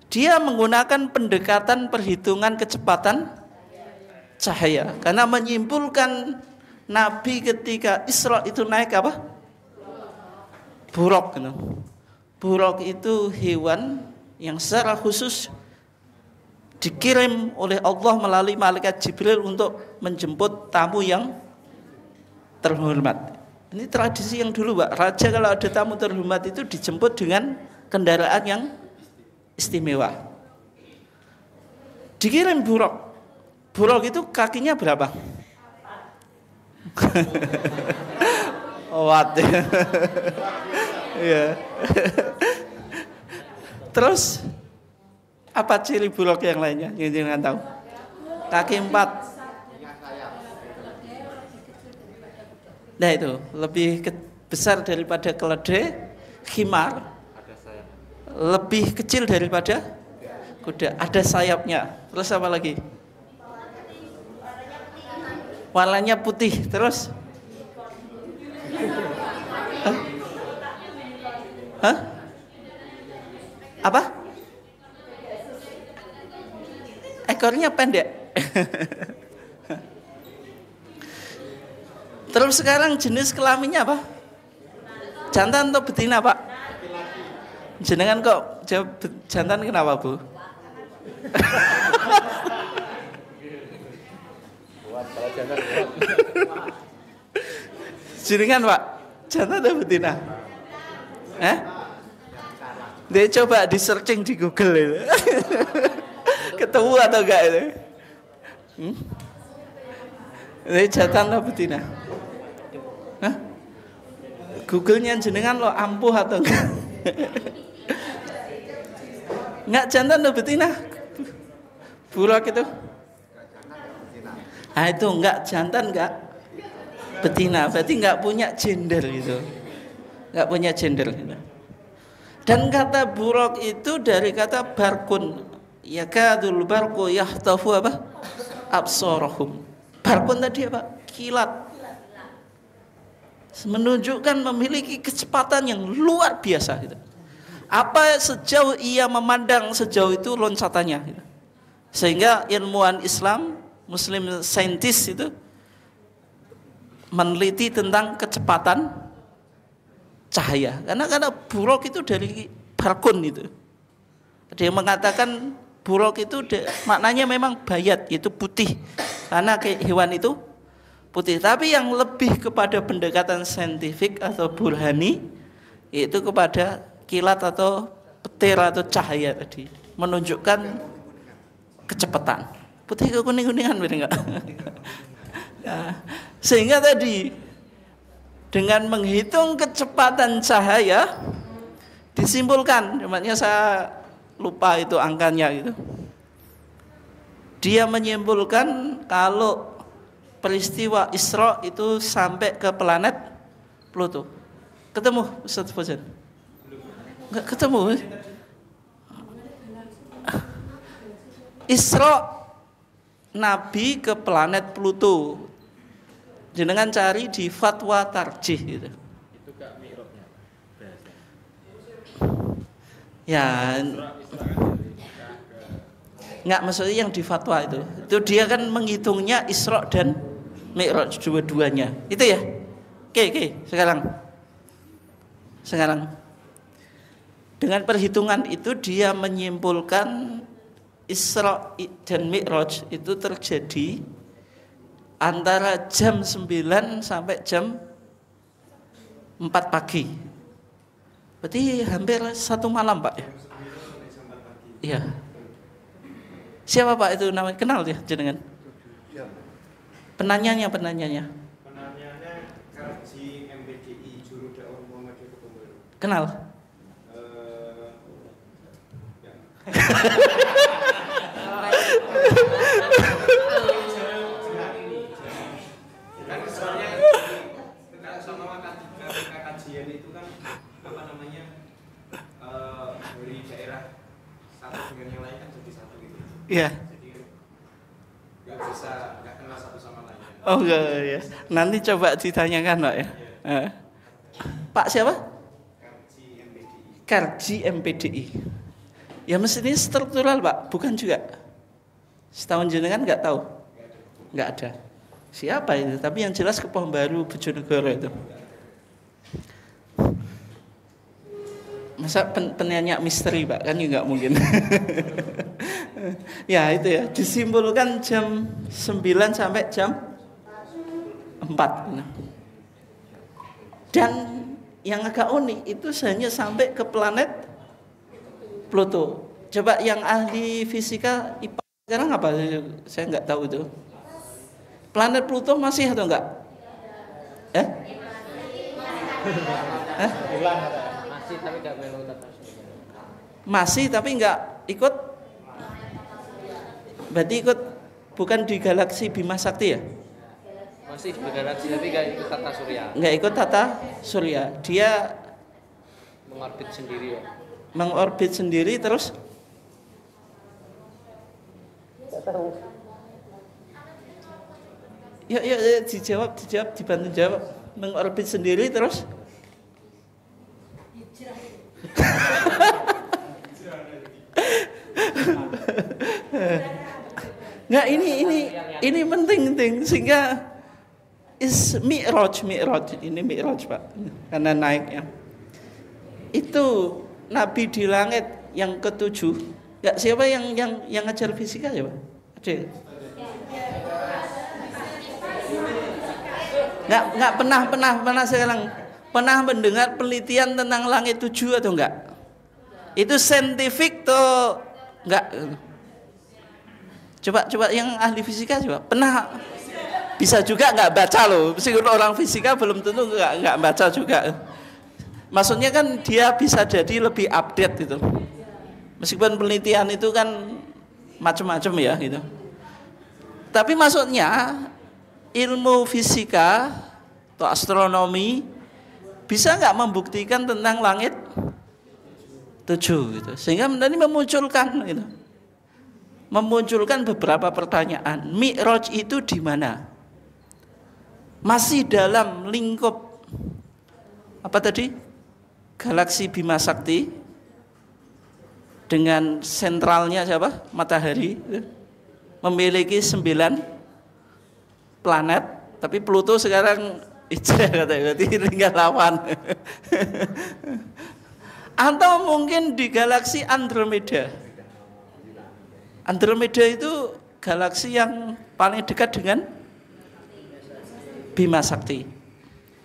Dia menggunakan pendekatan perhitungan kecepatan cahaya karena menyimpulkan Nabi ketika Isra itu naik apa? Buraq. Buraq itu hewan yang secara khusus dikirim oleh Allah melalui malaikat Jibril untuk menjemput tamu yang terhormat. Ini tradisi yang dulu, Pak. Raja kalau ada tamu terhormat itu dijemput dengan kendaraan yang istimewa. Dikirim Buraq. Buraq itu kakinya berapa? Wat. Ya. Terus apa ciri Buraq yang lainnya yang jangan tahu? Kaki 4. Nah itu lebih besar daripada keledai, khimar. Lebih kecil daripada kuda, ada sayapnya. Terus apa lagi? Warnanya putih. Terus? Hah? Apa? Ekornya pendek. Terus sekarang jenis kelaminnya apa? Jantan atau betina, Pak? Jenengan kok jawab jantan, kenapa, Bu? Jenengan, Pak, jantan atau betina? Dia coba di searching di Google itu. Ketemu atau enggak itu? Dia jantan atau betina? Google-nya jenengan lo ampuh atau enggak? Enggak jantan atau betina? Buruk itu? Nah itu enggak jantan enggak betina, berarti enggak punya gender gitu. Enggak punya gender gitu. Dan kata buruk itu dari kata barkun. Yakadul barqu yahtafu apa? Absarahum. Barkun tadi apa? Kilat. Menunjukkan memiliki kecepatan yang luar biasa gitu. Apa sejauh ia memandang, sejauh itu loncatannya gitu. Sehingga ilmuwan Islam, Muslim scientist itu meneliti tentang kecepatan cahaya. Karena buruk itu dari barkun itu. Dia mengatakan buruk itu maknanya memang bayat, yaitu putih. Karena hewan itu putih. Tapi yang lebih kepada pendekatan saintifik atau burhani, yaitu kepada kilat atau petir atau cahaya tadi, menunjukkan kecepatan. Putih ke kuning-kuningan, benar enggak? Nah, sehingga tadi dengan menghitung kecepatan cahaya disimpulkan, namanya saya lupa itu angkanya gitu. Dia menyimpulkan kalau peristiwa Isra itu sampai ke planet Pluto. Ketemu Ustaz Fauzan? Enggak ketemu. Isra Nabi ke planet Pluto. Jenengan cari di Fatwa Tarjih gitu. Itu Kak Mi'rajnya. Ya. Enggak, maksudnya yang di fatwa itu dia kan menghitungnya Isra dan Mi'raj dua-duanya. Itu ya. Oke, sekarang dengan perhitungan itu dia menyimpulkan Isra dan Mi'raj itu terjadi antara jam 9 sampai jam 4 pagi. Berarti hampir 1 malam, Pak ya? Iya. Siapa Pak itu namanya? Kenal ya jenengan? Penanyanya. Penanyanya Karji MPDI Juru Dakwah Muhammadiyah Pekanbaru. Kenal? Ya. Kan soalnya kalau sama kajian itu kan apa namanya dari daerah satu dengan yang lain kan jadi satu gitu. Iya. Jadi nggak kenal satu sama lain. Oh enggak ya. Nanti coba ditanyakan Pak ya. Pak siapa? Karji MPDI. Ya mestinya struktural Pak, bukan juga. Setahun jenengan nggak tahu? Nggak ada. Siapa itu? Tapi yang jelas Pekanbaru Bojonegoro itu. Masa penanya misteri Pak, kan juga mungkin. Ya itu ya, disimpulkan jam 9 sampai jam 4. Dan yang agak unik itu hanya sampai ke planet Pluto. Coba yang ahli fisika IPA sekarang apa? Saya nggak tahu itu. Planet Pluto masih atau enggak? Masih tapi enggak ikut. Berarti ikut bukan di galaksi Bima Sakti ya? Masih di galaksi tapi enggak ikut tata surya. Enggak ikut tata surya. Dia Mengorbit sendiri ya. Mengorbit sendiri terus. Ya dijawab, dibantu jawab. Mengorbit sendiri terus. Ya ini penting sehingga Mi'raj ini Mi'raj Pak, karena naik ya. Itu Nabi di langit yang ketujuh. Ya, siapa yang ngajar fisika ya Pak? Ada. Nggak pernah sekarang pernah mendengar penelitian tentang langit tujuh atau enggak? Itu saintifik atau enggak? Coba yang ahli fisika coba pernah, bisa juga nggak baca loh. Meskipun orang fisika belum tentu nggak baca juga. Maksudnya kan dia bisa jadi lebih update gitu. Meskipun penelitian itu kan macam-macam ya gitu. Tapi maksudnya ilmu fisika atau astronomi bisa nggak membuktikan tentang langit tujuh gitu. Sehingga ini memunculkan beberapa pertanyaan. Mi'raj itu di mana? Masih dalam lingkup apa tadi? Galaksi Bima Sakti dengan sentralnya siapa? Matahari. Memiliki 9 planet, tapi Pluto sekarang katanya tinggal 8. Atau mungkin di galaksi Andromeda. Andromeda itu galaksi yang paling dekat dengan Bima Sakti,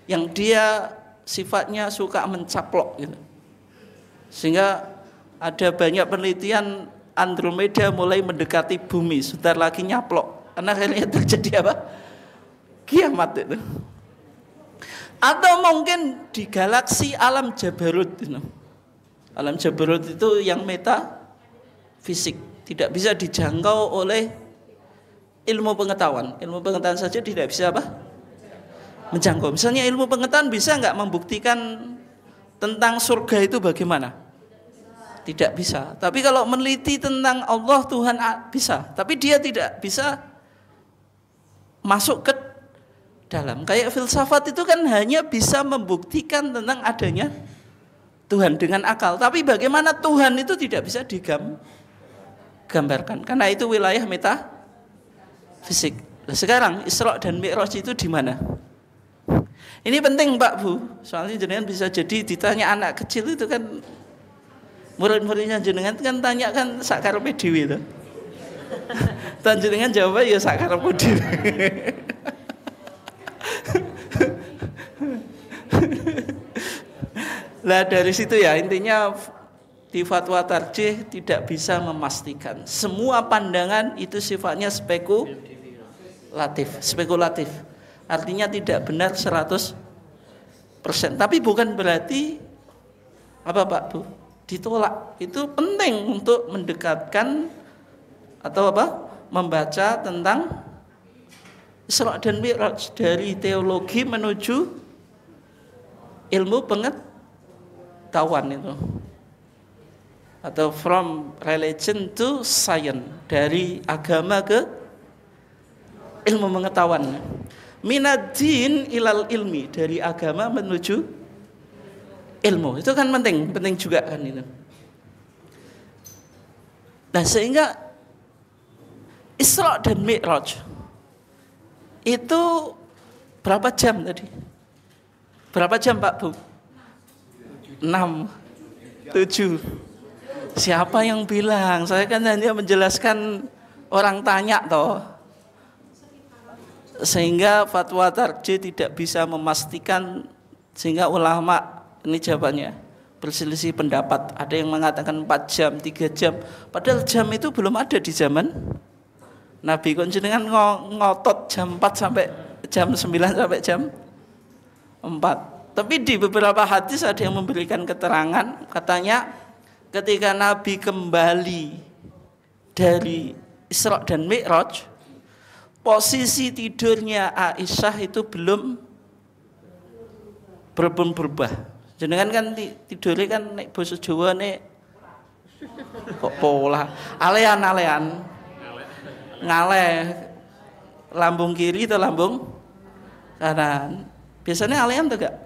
yang dia sifatnya suka mencaplok gitu. Sehingga ada banyak penelitian Andromeda mulai mendekati bumi, sebentar lagi nyaplok. Karena akhirnya terjadi apa? Kiamat itu. Atau mungkin di galaksi alam Jabarut gitu. Alam Jabarut itu yang metafisik, tidak bisa dijangkau oleh ilmu pengetahuan. Ilmu pengetahuan saja tidak bisa apa? Menjangkau. Misalnya ilmu pengetahuan bisa nggak membuktikan tentang surga itu bagaimana? Tidak bisa. Tapi kalau meneliti tentang Allah Tuhan bisa. Tapi dia tidak bisa masuk ke dalam. Kayak filsafat itu kan hanya bisa membuktikan tentang adanya Tuhan dengan akal. Tapi bagaimana Tuhan itu tidak bisa digambarkan. Karena itu wilayah metafisik. Nah, sekarang Isra dan Mi'raj itu di mana? Ini penting Pak Bu. Soalnya jenengan bisa jadi ditanya anak kecil itu kan, murid-muridnya jenengan kan tanya kan sakarepe dhewe to. Tan jenengan jawab ya sakarepe dhewe. Lah dari situ ya intinya di fatwa tarjih tidak bisa memastikan. Semua pandangan itu sifatnya spekulatif. Artinya tidak benar 100%. Tapi bukan berarti apa Pak Bu? Ditolak. Itu penting untuk mendekatkan atau apa? Membaca tentang Isra dan Mi'raj dari teologi menuju ilmu pengetahuan itu. Atau from religion to science, dari agama ke ilmu pengetahuan. Minad-din ilal ilmi, dari agama menuju ilmu. Itu kan penting juga kan itu. Nah, sehingga Isra dan Mi'raj itu berapa jam tadi? Berapa jam Pak Bu? 6, 7. Siapa yang bilang? Saya kan hanya menjelaskan orang tanya toh. Sehingga fatwa tarjih tidak bisa memastikan, sehingga ulama ini jawabannya berselisih pendapat. Ada yang mengatakan 4 jam, 3 jam. Padahal jam itu belum ada di zaman Nabi. Konjenengan ngotot jam 4 sampai jam 9 sampai jam 4. Tapi di beberapa hadis ada yang memberikan keterangan, katanya ketika Nabi kembali dari Isra dan Mi'raj, posisi tidurnya Aisyah itu belum berubah. Jenengan kan tidurnya kan nek basa Jawa nek kok pola alean ngaleh lambung kiri atau lambung kanan. Biasanya alean tuh gak?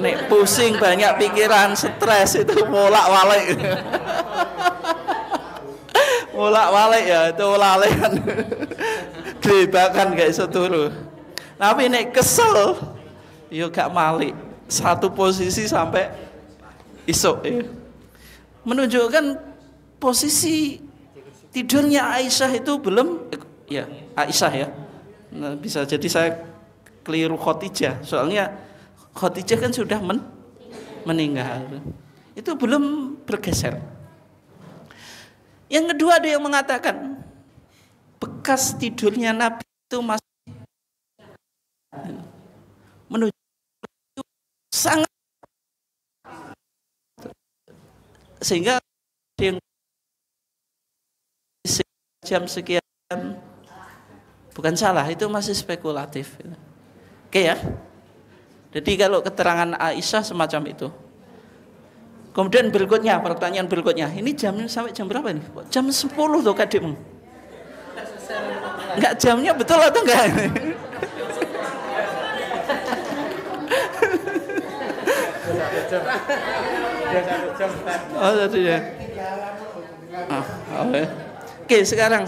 Nek pusing banyak pikiran, stres itu bolak-balik. Bolak-balik ya itu lalean. Glebakan gak iso turu. Tapi nek kesel yo gak malik. Satu posisi sampai isuk ya. Menunjukkan posisi tidurnya Aisyah itu belum ya Aisyah ya. Nah, bisa jadi saya keliru Khadijah. Soalnya Khadijah kan sudah meninggal. Itu belum bergeser. Yang kedua ada yang mengatakan bekas tidurnya Nabi itu masih menuju sangat, sehingga yang jam sekian bukan salah, itu masih spekulatif. Oke ya. Jadi kalau keterangan Aisyah semacam itu. Kemudian berikutnya, pertanyaan berikutnya, ini jamnya sampai jam berapa ini? Jam 10 tuh kadikmu. Enggak, jamnya betul atau enggak? Oh, tadi ya. Oke, sekarang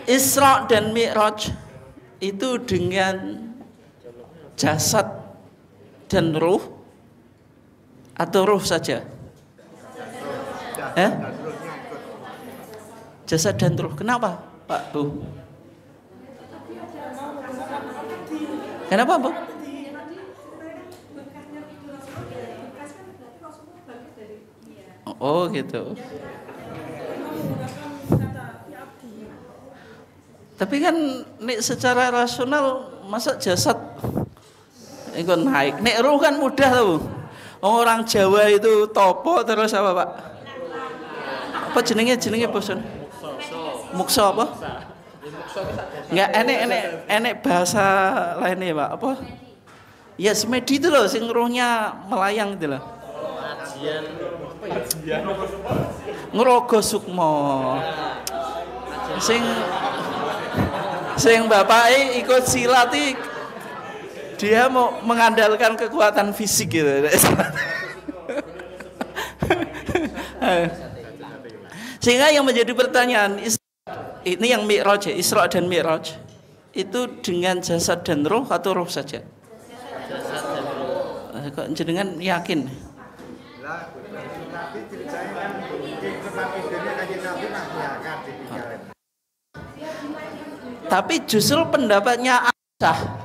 Isra dan Mi'raj itu dengan jasad dan ruh atau ruh saja? Jasad dan ruh. Kenapa, Pak Bu? Kenapa, Bu? Oh, gitu. Tapi kan nek secara rasional masa jasad ikut naik. Nek ruh kan mudah tuh. Orang Jawa itu topo terus apa, Pak? Apa jenenge bosan? Muksa apa? Enggak, enek bahasa lainnya, Pak. Apa? Ya semedi itu loh, sing ruhnya melayang itu loh. Ngerogo Sukmo. Sing bapake ikut silat dia mau mengandalkan kekuatan fisik gitu. Sehingga yang menjadi pertanyaan ini yang Mi'raj, Isra dan Mi'raj itu dengan jasad dan roh atau roh saja? Kok jenengan yakin? Tapi justru pendapatnya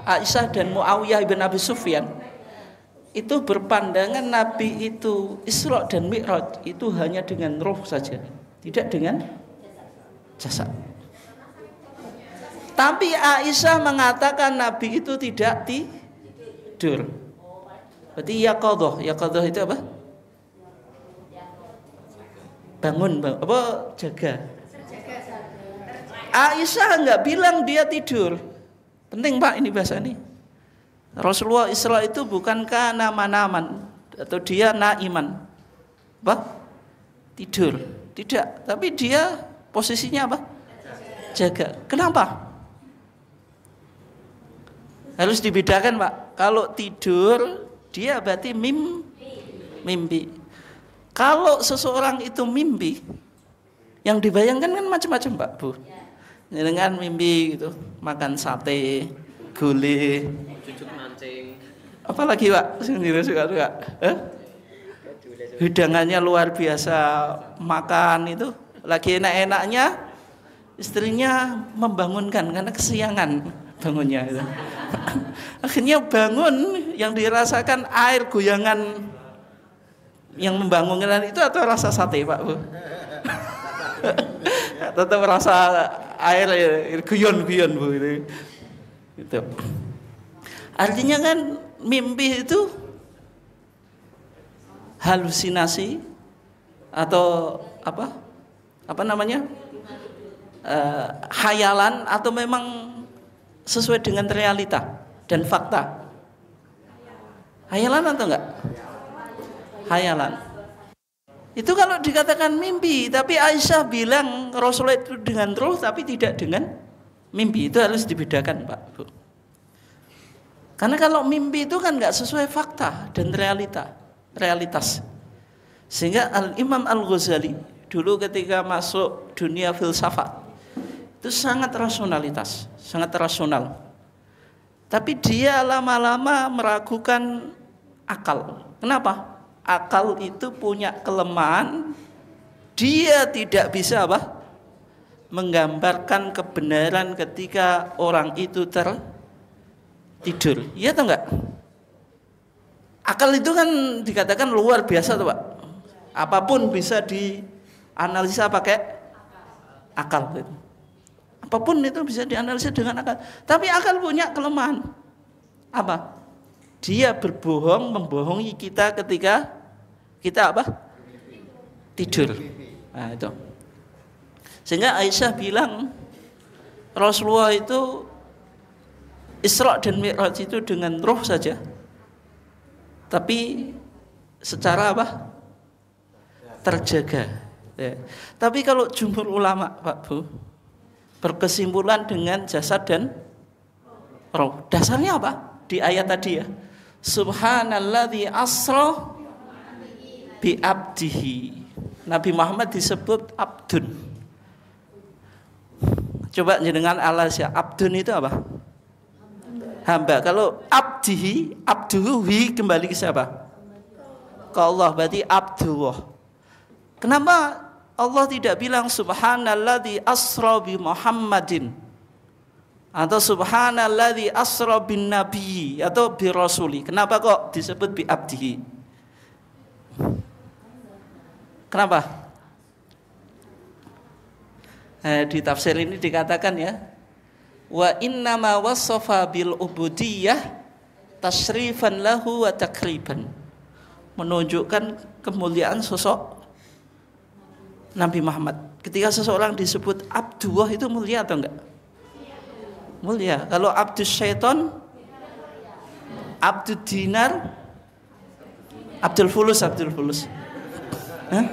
Aisyah dan Muawiyah bin Abi Sufyan itu berpandangan Nabi itu Isra dan Mi'raj itu hanya dengan roh saja, tidak dengan jasad. Tapi Aisyah mengatakan Nabi itu tidak tidur. Berarti yaqadhah itu apa? Bangun, apa jaga. Aisyah enggak bilang dia tidur. Penting, Pak, ini bahasa ini. Rasulullah Isra itu bukankah nama-naman atau dia naiman? Apa? Tidur. Tidak, tapi dia posisinya apa? Jaga. Kenapa? Harus dibedakan, Pak. Kalau tidur dia berarti mimpi. Kalau seseorang itu mimpi, yang dibayangkan kan macam-macam, Pak, Bu. Dengan mimpi gitu, makan sate, gulai, cucuk mancing. Apalagi, Pak, sendiri suka. Hidangannya luar biasa, makan itu lagi enak-enaknya, istrinya membangunkan karena kesiangan bangunnya itu. Akhirnya bangun, yang dirasakan air goyangan yang membangunkan itu atau rasa sate, Pak, Bu? Tetap rasa air guyon-guyon, Bu, itu. Artinya kan mimpi itu halusinasi atau apa namanya? Khayalan atau memang sesuai dengan realita dan fakta. Khayalan atau enggak? Khayalan. Itu kalau dikatakan mimpi, tapi Aisyah bilang Rasulullah itu dengan roh tapi tidak dengan mimpi. Itu harus dibedakan, Pak, Bu. Karena kalau mimpi itu kan enggak sesuai fakta dan realitas. Sehingga Al-Imam Al-Ghazali dulu ketika masuk dunia filsafat itu sangat rasional. Tapi dia lama-lama meragukan akal. Kenapa? Akal itu punya kelemahan, dia tidak bisa menggambarkan kebenaran ketika orang itu tertidur. Iya atau enggak? Akal itu kan dikatakan luar biasa tuh Pak. Apapun bisa dianalisa pakai akal. Apapun itu bisa dianalisa dengan akal. Tapi akal punya kelemahan. Apa? Dia membohongi kita ketika kita tidur. Nah, itu. Sehingga Aisyah bilang Rasulullah itu Isra dan Mi'raj itu dengan roh saja. Tapi secara terjaga. Ya. Tapi kalau jumhur ulama Pak Bu berkesimpulan dengan jasad dan roh. Dasarnya apa? Di ayat tadi ya. Subhanalladzi asra bi abdihi. Nabi Muhammad disebut abdun. Coba jenengan alasya, abdun itu apa? Hamba. Kalau abdihi, abduhi kembali ke siapa? Ke Allah, berarti abdullah. Kenapa Allah tidak bilang subhanalladzi asra bi Muhammadin atau subhanalladzi asra bin nabi atau bi rasuli? Kenapa kok disebut bi abdihi? Kenapa? Di tafsir ini dikatakan ya, wa innama wasafa bil ubudiyah tasyrifan lahu wa takriban, menunjukkan kemuliaan sosok Nabi Muhammad. Ketika seseorang disebut Abdullah itu mulia atau enggak? Mulia. Kalau Abdus Syaiton, Abdul Dinar, Abdul Fulus. Hah?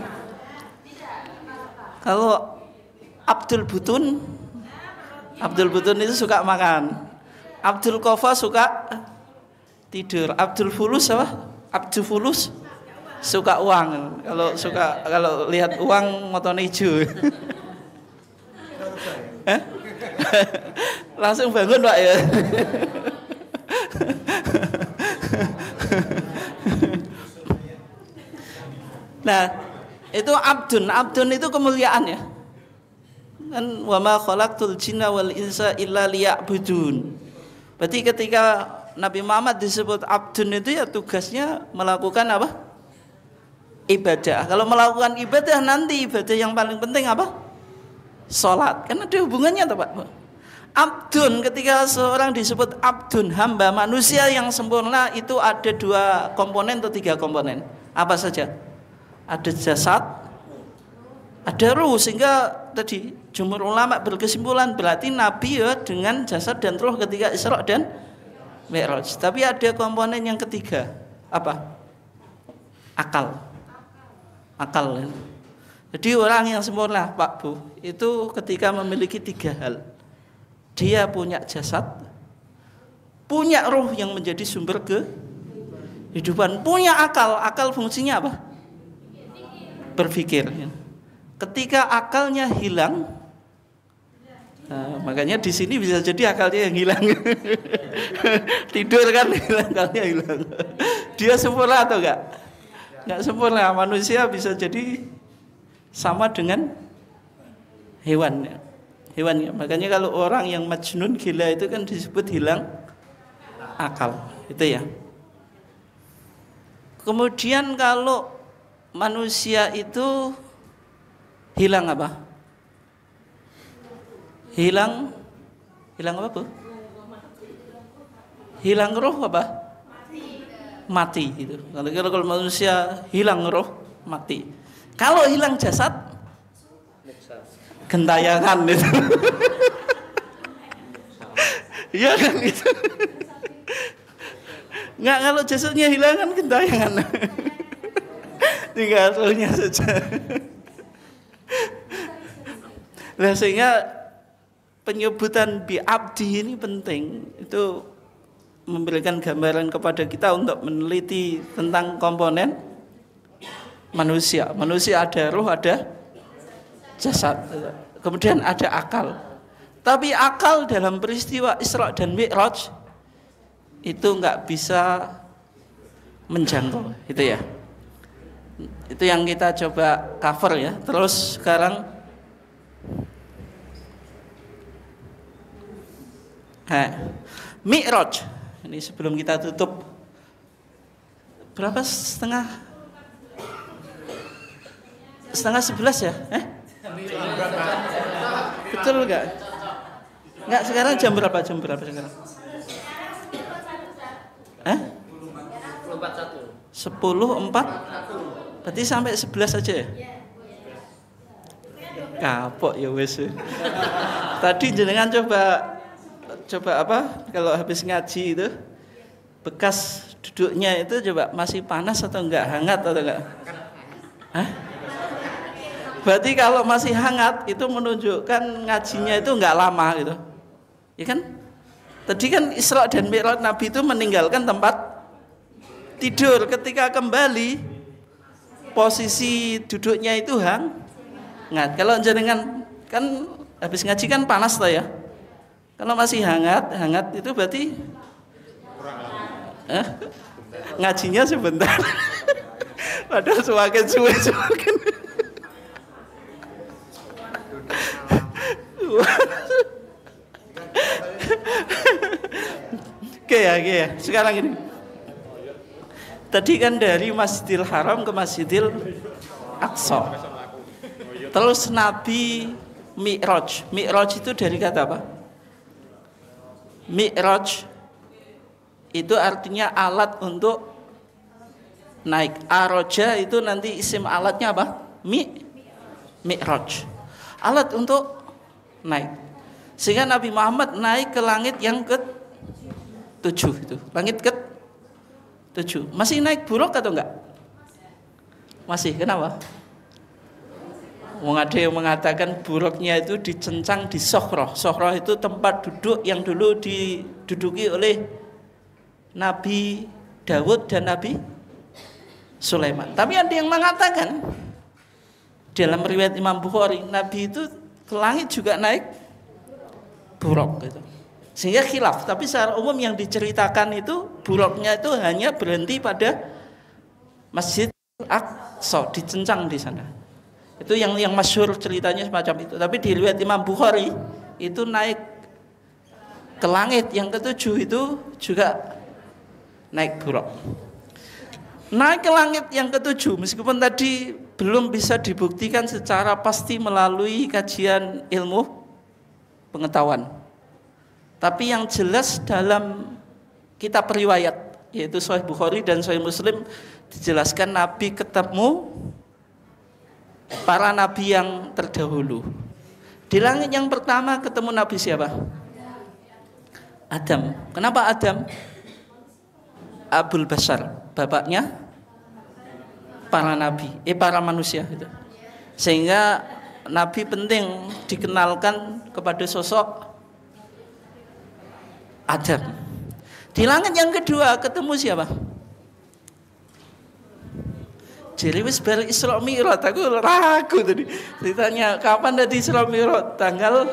Kalau Abdul Butun itu suka makan. Abdul Qafa suka tidur. Abdul Fulus apa? Abdul Fulus suka uang. Kalau lihat uang motone hijau. Langsung bangun Pak ya. Nah, itu abdun itu kemuliaan ya. Kan wa ma khalaqtul jinna wal insa illa liya'budun. Berarti ketika Nabi Muhammad disebut abdun itu ya tugasnya melakukan apa? Ibadah. Kalau melakukan ibadah nanti ibadah yang paling penting apa? Salat. Kan ada hubungannya tuh Pak. Abdun, ketika seorang disebut abdun, hamba manusia yang sempurna, itu ada 2 komponen atau 3 komponen. Apa saja? Ada jasad, ada ruh. Sehingga tadi jumhur ulama berkesimpulan berarti Nabi ya dengan jasad dan ruh ketika Isra dan Mi'raj. Tapi ada komponen yang ketiga. Apa? Akal. Jadi orang yang sempurna Pak Bu itu ketika memiliki 3 hal. Dia punya jasad, punya ruh yang menjadi sumber kehidupan, punya akal. Akal fungsinya apa? Berpikir. Ketika akalnya hilang, nah, makanya di sini bisa jadi akalnya yang hilang. Tidur kan hilang, akalnya hilang. Dia sempurna atau enggak? Enggak sempurna. Manusia bisa jadi sama dengan hewan. Hewan. Makanya kalau orang yang majnun gila itu kan disebut hilang akal. Itu ya. Kemudian kalau manusia itu hilang apa? Hilang apa Bu? Hilang roh apa? Mati itu. Kalau manusia hilang roh, mati. Kalau hilang jasad, gentayangan itu. Iya kan itu. Enggak, kalau jasadnya hilang kan gentayangan. Tinggal rohnya saja. Nah, sehingga penyebutan bi abdi ini penting. Itu memberikan gambaran kepada kita untuk meneliti tentang komponen manusia. Manusia ada ruh, ada jasad. Kemudian ada akal. Tapi akal dalam peristiwa Isra dan Mi'raj itu nggak bisa menjangkau, itu ya. Itu yang kita coba cover ya. Terus sekarang Mi'raj. Ini sebelum kita tutup, berapa setengah 11 ya? Betul nggak? Nggak, sekarang jam berapa sekarang? 10:04. Berarti sampai 11 aja ya? Kapok ya wes. Tadi jenengan coba apa? Kalau habis ngaji itu bekas duduknya itu coba masih panas atau enggak, hangat atau enggak? Hah? Berarti kalau masih hangat itu menunjukkan ngajinya itu enggak lama gitu. Ya kan? Tadi kan Isra dan Mi'raj Nabi itu meninggalkan tempat tidur, ketika kembali posisi duduknya itu hangat. Kalau jenengan kan habis ngaji kan panas toh ya. Kalau masih hangat itu berarti ngajinya sebentar. Padahal semakin suwe semakin. Oke ya. Sekarang ini. Tadi kan dari Masjidil Haram ke Masjidil Aqsa. Terus Nabi Mi'raj. Mi'raj itu dari kata apa? Mi'raj itu artinya alat untuk naik. Aroja itu nanti isim alatnya apa? Mi'raj. Alat untuk naik. Sehingga Nabi Muhammad naik ke langit yang ke-7 itu. Langit ke-7. Masih naik buruk atau enggak? Masih. Kenapa? Ada yang mengatakan buruknya itu dicencang di Sokhroh. Sokhroh itu tempat duduk yang dulu diduduki oleh Nabi Dawud dan Nabi Sulaiman. Tapi ada yang mengatakan dalam riwayat Imam Bukhari, Nabi itu ke langit juga naik buruk gitu. Sehingga khilaf, tapi secara umum yang diceritakan itu buruknya itu hanya berhenti pada Masjid Aqsa, dicencang di sana. Itu yang masyhur ceritanya semacam itu. Tapi di riwayat Imam Bukhari itu naik ke langit yang ke-7 itu juga naik buruk. Naik ke langit yang ke-7 meskipun tadi belum bisa dibuktikan secara pasti melalui kajian ilmu pengetahuan. Tapi yang jelas dalam kitab riwayat yaitu Sahih Bukhari dan Sahih Muslim dijelaskan Nabi ketemu para nabi yang terdahulu. Di langit yang pertama ketemu Nabi siapa? Adam. Kenapa Adam? Abul Bashar, bapaknya para nabi, para manusia gitu. Sehingga Nabi penting dikenalkan kepada sosok Adam. Di langit yang kedua ketemu siapa? Jadi wis bar Isra Mi'raj, aku ragu tadi. Ditanya kapan tadi Isra Mi'raj? Tanggal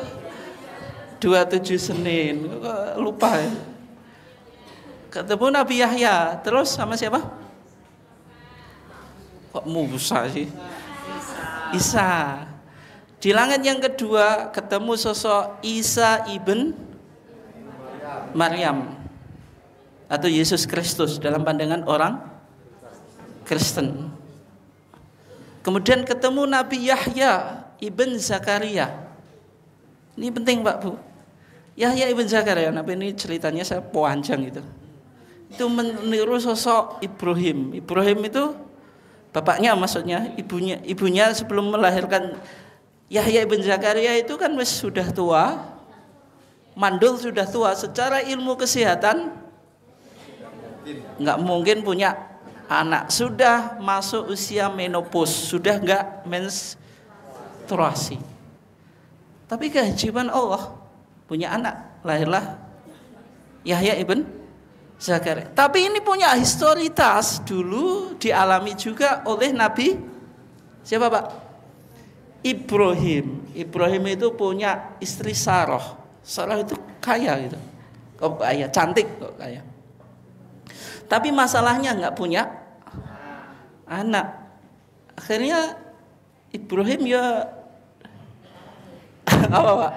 27 Senin. Lupa ya. Ketemu Nabi Yahya, terus sama siapa? Kok Musa sih? Isa. Di langit yang kedua ketemu sosok Isa ibn Maryam atau Yesus Kristus dalam pandangan orang Kristen. Kemudian ketemu Nabi Yahya ibn Zakaria. Ini penting Pak Bu. Yahya ibn Zakaria, Nabi ini ceritanya saya panjang itu. Itu meniru sosok Ibrahim. Ibrahim itu bapaknya maksudnya, ibunya sebelum melahirkan Yahya ibn Zakaria itu kan sudah tua. Mandul sudah tua, secara ilmu kesehatan nggak mungkin punya anak, sudah masuk usia menopause, sudah nggak menstruasi. Tapi keajaiban Allah punya anak, lahirlah Yahya ibn Zakaria. Tapi ini punya historitas dulu dialami juga oleh Nabi siapa Pak? Ibrahim. Ibrahim itu punya istri Sarah. Sarah itu kaya gitu. Kok kaya, cantik kok kaya. Tapi masalahnya nggak punya anak. Akhirnya Ibrahim ya apa Pak?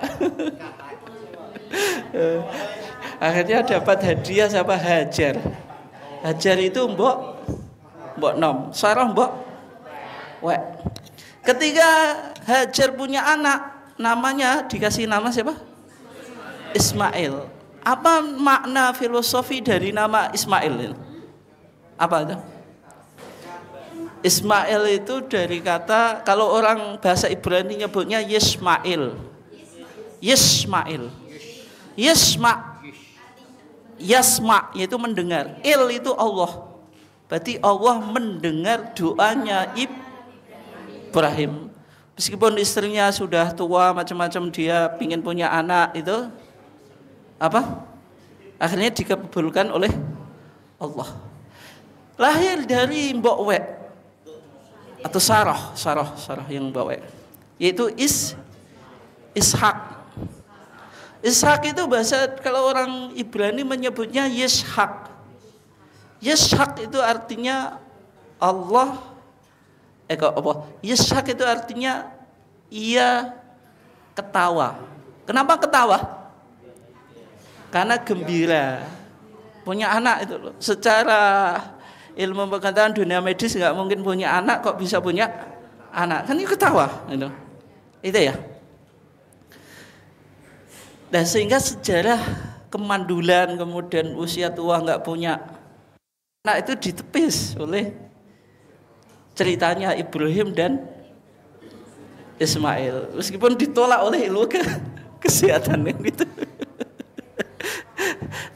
Akhirnya dapat hadiah siapa? Hajar. Hajar itu mbok nom, Sarah mbok wek. Ketika Hajar punya anak, namanya dikasih nama siapa? Ismail. Apa makna filosofi dari nama Ismail ini? Apa itu? Ismail itu dari kata, kalau orang bahasa Ibrani nyebutnya Yismail. Yismail. Yasma yaitu mendengar. Il itu Allah. Berarti Allah mendengar doanya Ibrahim. Meskipun istrinya sudah tua macam-macam, dia ingin punya anak itu apa? Akhirnya dikabulkan oleh Allah. Lahir dari Mbok Wek atau Sarah yang Mbok Wek, yaitu Ishak. Ishak itu bahasa, kalau orang Ibrani menyebutnya Yishak. Yishak itu artinya Allah. Yishak itu artinya ia ketawa. Kenapa ketawa? Karena gembira punya anak itu loh. Secara ilmu pengetahuan dunia medis nggak mungkin punya anak, kok bisa punya anak? Kan itu ketawa itu ya. Dan sehingga sejarah kemandulan kemudian usia tua nggak punya anak itu ditepis oleh ceritanya Ibrahim dan Ismail, meskipun ditolak oleh ilmu kesehatan gitu.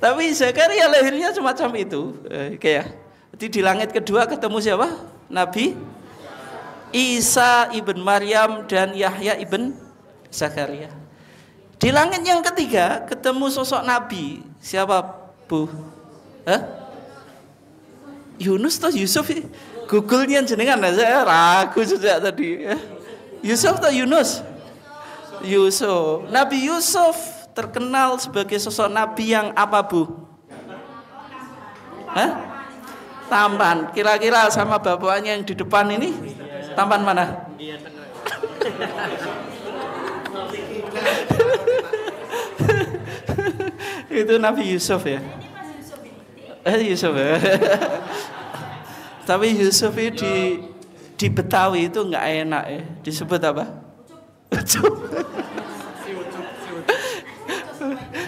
Tapi Zakaria lahirnya semacam itu, kayak. Jadi di langit kedua ketemu siapa? Nabi Isa ibn Maryam dan Yahya ibn Zakaria. Di langit yang ketiga ketemu sosok Nabi. Siapa Bu? Yunus atau Yusuf? Google-nya jenengan, saya ragu sejak tadi. Yusuf atau Yunus? Yusuf. Nabi Yusuf terkenal sebagai sosok Nabi yang apa Bu? Tampan. Kira-kira sama bapaknya yang di depan ini tampan mana? Itu Nabi Yusuf ya. Yusuf ya. Tapi Yusuf itu di Betawi itu nggak enak ya. Disebut apa?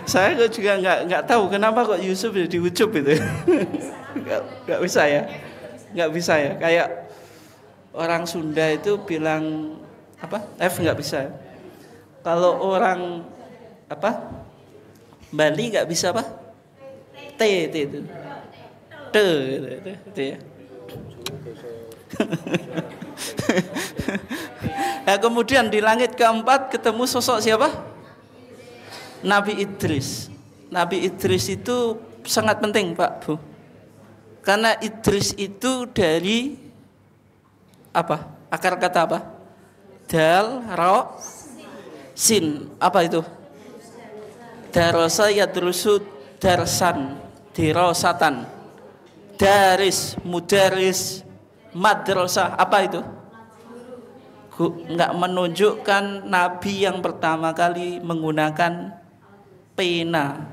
Saya juga nggak tahu kenapa kok Yusuf jadi ucup itu. Nggak bisa ya. Nggak bisa ya. Kayak orang Sunda itu bilang apa? F nggak bisa. Kalau orang apa? Bali nggak bisa apa? T itu. T itu ya. Nah, kemudian di langit keempat ketemu sosok siapa? Nabi Idris. Nabi Idris itu sangat penting Pak Bu. Karena Idris itu dari apa? Akar kata apa? Dal, ro, sin. Apa itu? Darasa yadrusu darsan, dirosatan. Daris, mudaris, madrasah. Apa itu? Enggak menunjukkan Nabi yang pertama kali menggunakan pena.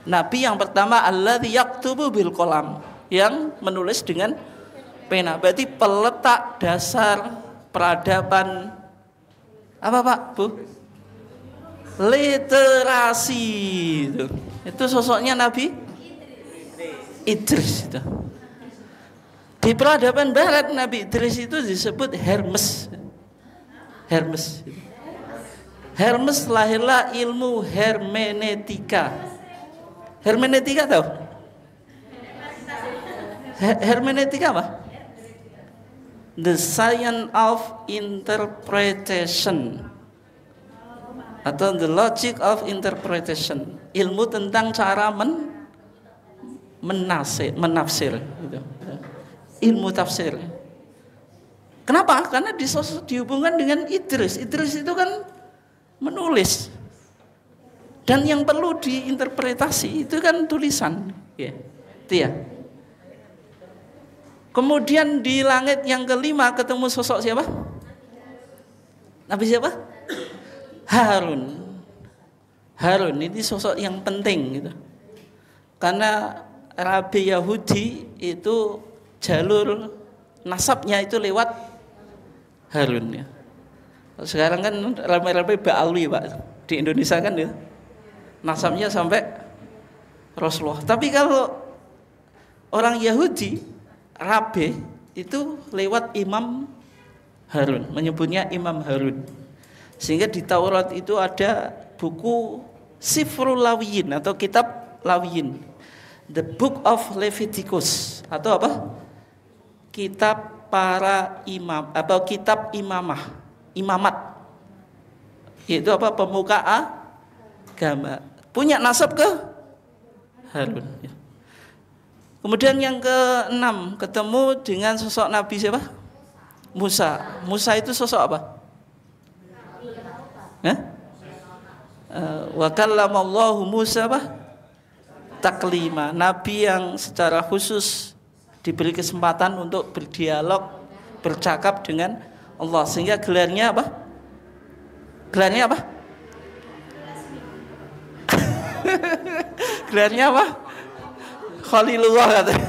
Nabi yang pertama alladzi yaktubu bil qalam, yang menulis dengan pena. Berarti peletak dasar peradaban apa Pak Bu? Literasi itu. Itu sosoknya Nabi Idris itu. Di peradaban barat Nabi Idris itu disebut Hermes. Hermes lahirlah ilmu hermeneutika. Hermeneutika tahu? Hermeneutika apa? The science of interpretation atau the logic of interpretation. Ilmu tentang cara menafsir gitu. Ilmu tafsir. Kenapa? Karena dihubungkan dengan Idris. Idris itu kan menulis. Dan yang perlu diinterpretasi itu kan tulisan. Ya. Itu ya. Kemudian di langit yang kelima ketemu sosok siapa? Nabi siapa? Harun. Harun ini sosok yang penting gitu. Karena Rabi Yahudi itu jalur nasabnya itu lewat Harun ya. Sekarang kan ramai-ramai Ba'alwi Pak di Indonesia kan ya. Nasabnya sampai Rasulullah. Tapi kalau orang Yahudi Rabi itu lewat Imam Harun, menyebutnya Imam Harun. Sehingga di Taurat itu ada buku Sifrul Lawiyin atau kitab Lawiyin, The Book of Leviticus atau apa? Kitab para imam atau kitab imamat. Itu apa? Pemuka agama. Punya nasab ke Harun. Kemudian yang ke-6 ketemu dengan sosok Nabi siapa? Musa. Musa itu sosok apa? Wa kallamallahu Musa apa? Taklima. Nabi yang secara khusus diberi kesempatan untuk berdialog, bercakap dengan Allah. Sehingga gelarnya apa? Gelarnya apa? Gelarnya apa? Khalilullah katanya.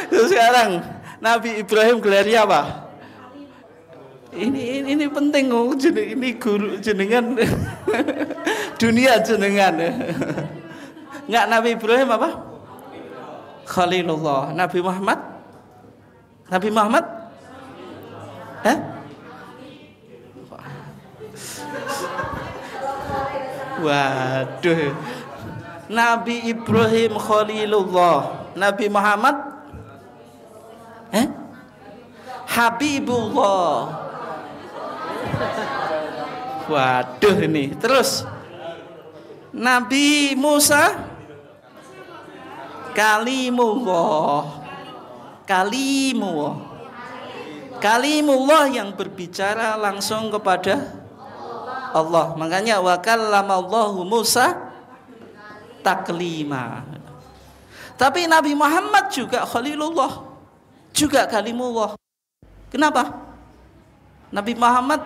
Terus sekarang Nabi Ibrahim gelarnya apa? Ini penting, ini guru jenengan dunia jenengan. Enggak, Nabi Ibrahim apa? Khalilullah. Nabi Muhammad? Nabi Muhammad? Waduh. Nabi Ibrahim Khalilullah. Nabi Muhammad? Habibullah. Waduh ini. Terus Nabi Musa? Kalimullah. Kalimullah yang berbicara langsung kepada Allah. Makanya wa kallamallahu Musa taklima. Tapi Nabi Muhammad juga Khalilullah, juga Kalimullah. Kenapa? Nabi Muhammad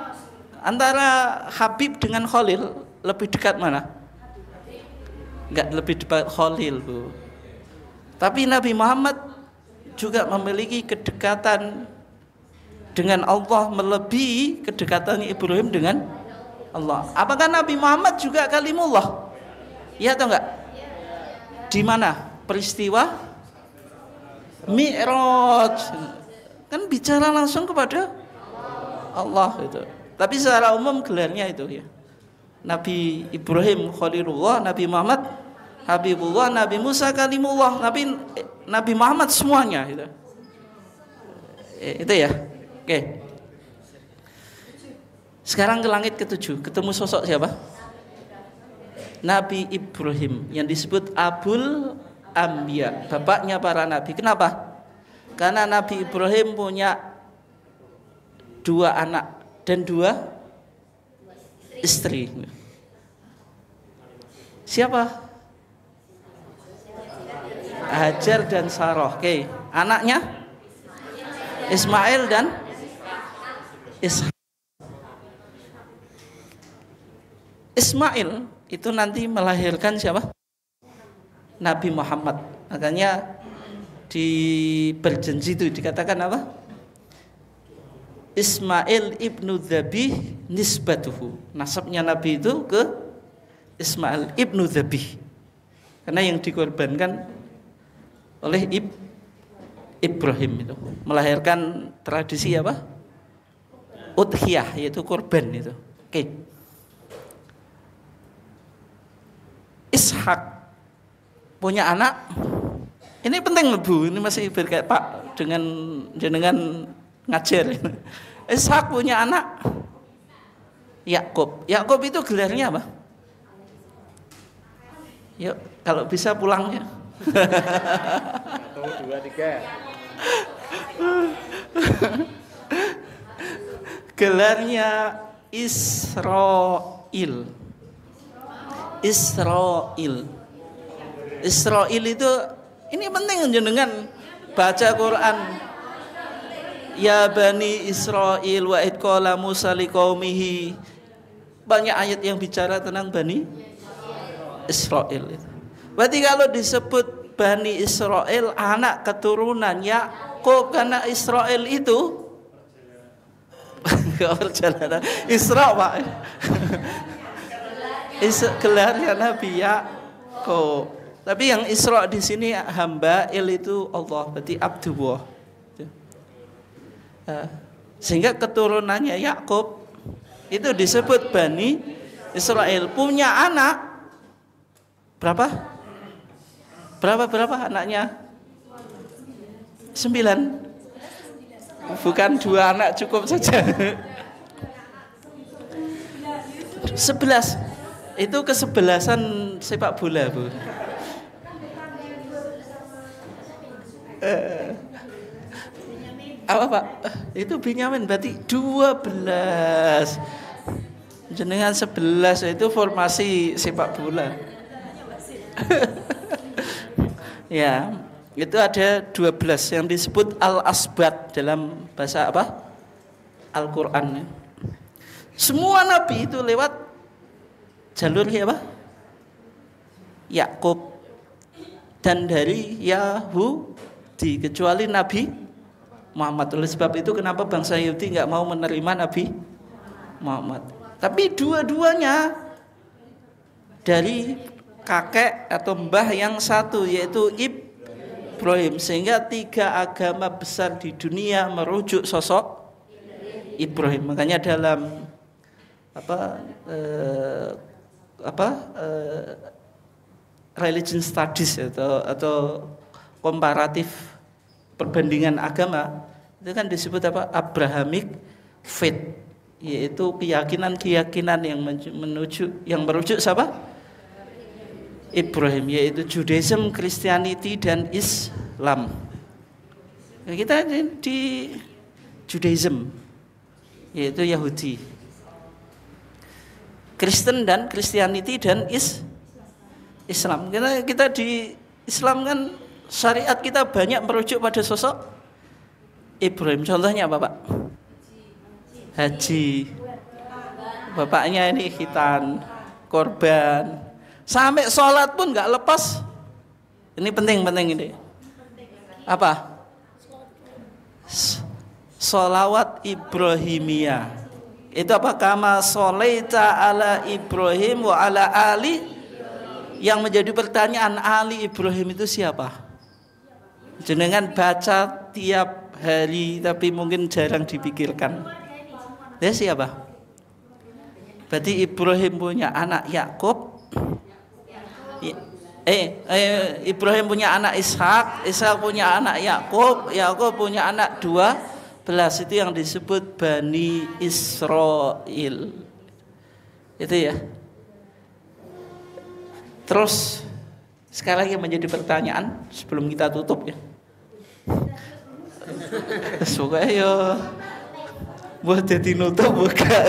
antara Habib dengan Khalil lebih dekat mana? Enggak, lebih dekat Khalil, Bu. Tapi Nabi Muhammad juga memiliki kedekatan dengan Allah melebihi kedekatan Ibrahim dengan Allah. Apakah Nabi Muhammad juga Kalimullah? Iya atau enggak? Di mana peristiwa Mi'raj? Kan bicara langsung kepada Allah itu. Tapi secara umum gelarnya itu ya. Nabi Ibrahim Khalilullah, Nabi Muhammad Habibullah, Nabi Musa Kalimullah, Nabi Muhammad semuanya itu. Itu ya. Oke. Sekarang ke langit ke-7, ketemu sosok siapa? Nabi Ibrahim yang disebut Abul Anbiya, bapaknya para nabi. Kenapa? Karena Nabi Ibrahim punya 2 anak dan 2 istri. Siapa? Hajar dan Sarah. Oke, anaknya Ismail dan Ishak. Ismail itu nanti melahirkan siapa? Nabi Muhammad. Makanya di berjanji itu dikatakan apa? Ismail ibnu Zabih nisbatuhu. Nasabnya Nabi itu ke Ismail ibnu Zabih. Karena yang dikorbankan oleh Ibrahim itu melahirkan tradisi apa? Udhiyah, yaitu korban itu. Oke. Ishak punya anak. Ini penting Bu, ini masih berkait Pak dengan jenengan ngajar. Ishak punya anak Yakub. Yakub itu gelarnya apa? Yuk, kalau bisa pulang ya. 1, 2, 3. gelarnya Israil. Israil itu ini penting jenengan baca Quran. Ya Bani Israil wa id qala Musa liqaumihi. Banyak ayat yang bicara tentang Bani Israil itu. Berarti kalau disebut Bani Israil anak keturunan Yakub, karena Israil itu perjalanan Isra Pak. Gelarnya Nabi Yakub. Tapi yang Isra di sini hamba, il itu Allah, berarti Abdullah. Sehingga keturunannya Yakub itu disebut Bani Israil. Punya anak berapa anaknya? 9. Bukan 2 anak cukup saja. 11. Itu kesebelasan sepak bola, Bu. Apa Pak? Itu Binyamin berarti 12. Jenengan 11 itu formasi sepak bola. Ya, itu ada 12 yang disebut al-asbat dalam bahasa apa? Al-Qur'an. Semua nabi itu lewat jalur apa? Yakub dan dari Yahudi, kecuali Nabi Muhammad. Oleh sebab itu kenapa bangsa Yahudi nggak mau menerima Nabi Muhammad. Tapi dua-duanya dari kakek atau mbah yang satu, yaitu Ibrahim. Sehingga 3 agama besar di dunia merujuk sosok Ibrahim. Makanya dalam religion studies atau komparatif perbandingan agama itu kan disebut apa? Abrahamic faith, yaitu keyakinan yang merujuk siapa? Ibrahim, yaitu Judaism, Christianity dan Islam. Nah, kita di Judaism, yaitu Yahudi, Kristen dan Christianity dan Islam. Kita di Islam kan syariat kita banyak merujuk pada sosok Ibrahim. Contohnya apa Pak? Haji. Bapaknya ini khitan, korban. Sampai sholat pun nggak lepas. Ini penting ini. Apa? Sholawat Ibrahimiyah. Itu apa? Kama sholaita ala Ibrahim wa ala ali. Yang menjadi pertanyaan, Ali Ibrahim itu siapa? Jenengan baca tiap hari tapi mungkin jarang dipikirkan. Dia siapa? Berarti Ibrahim punya anak Yakub. Ibrahim punya anak Ishak, Ishak punya anak Yakub, Yakub punya anak 12. Itu yang disebut Bani Israil. Itu ya. Terus sekali lagi menjadi pertanyaan sebelum kita tutup ya. Suka yo buat jadi nutup bukan.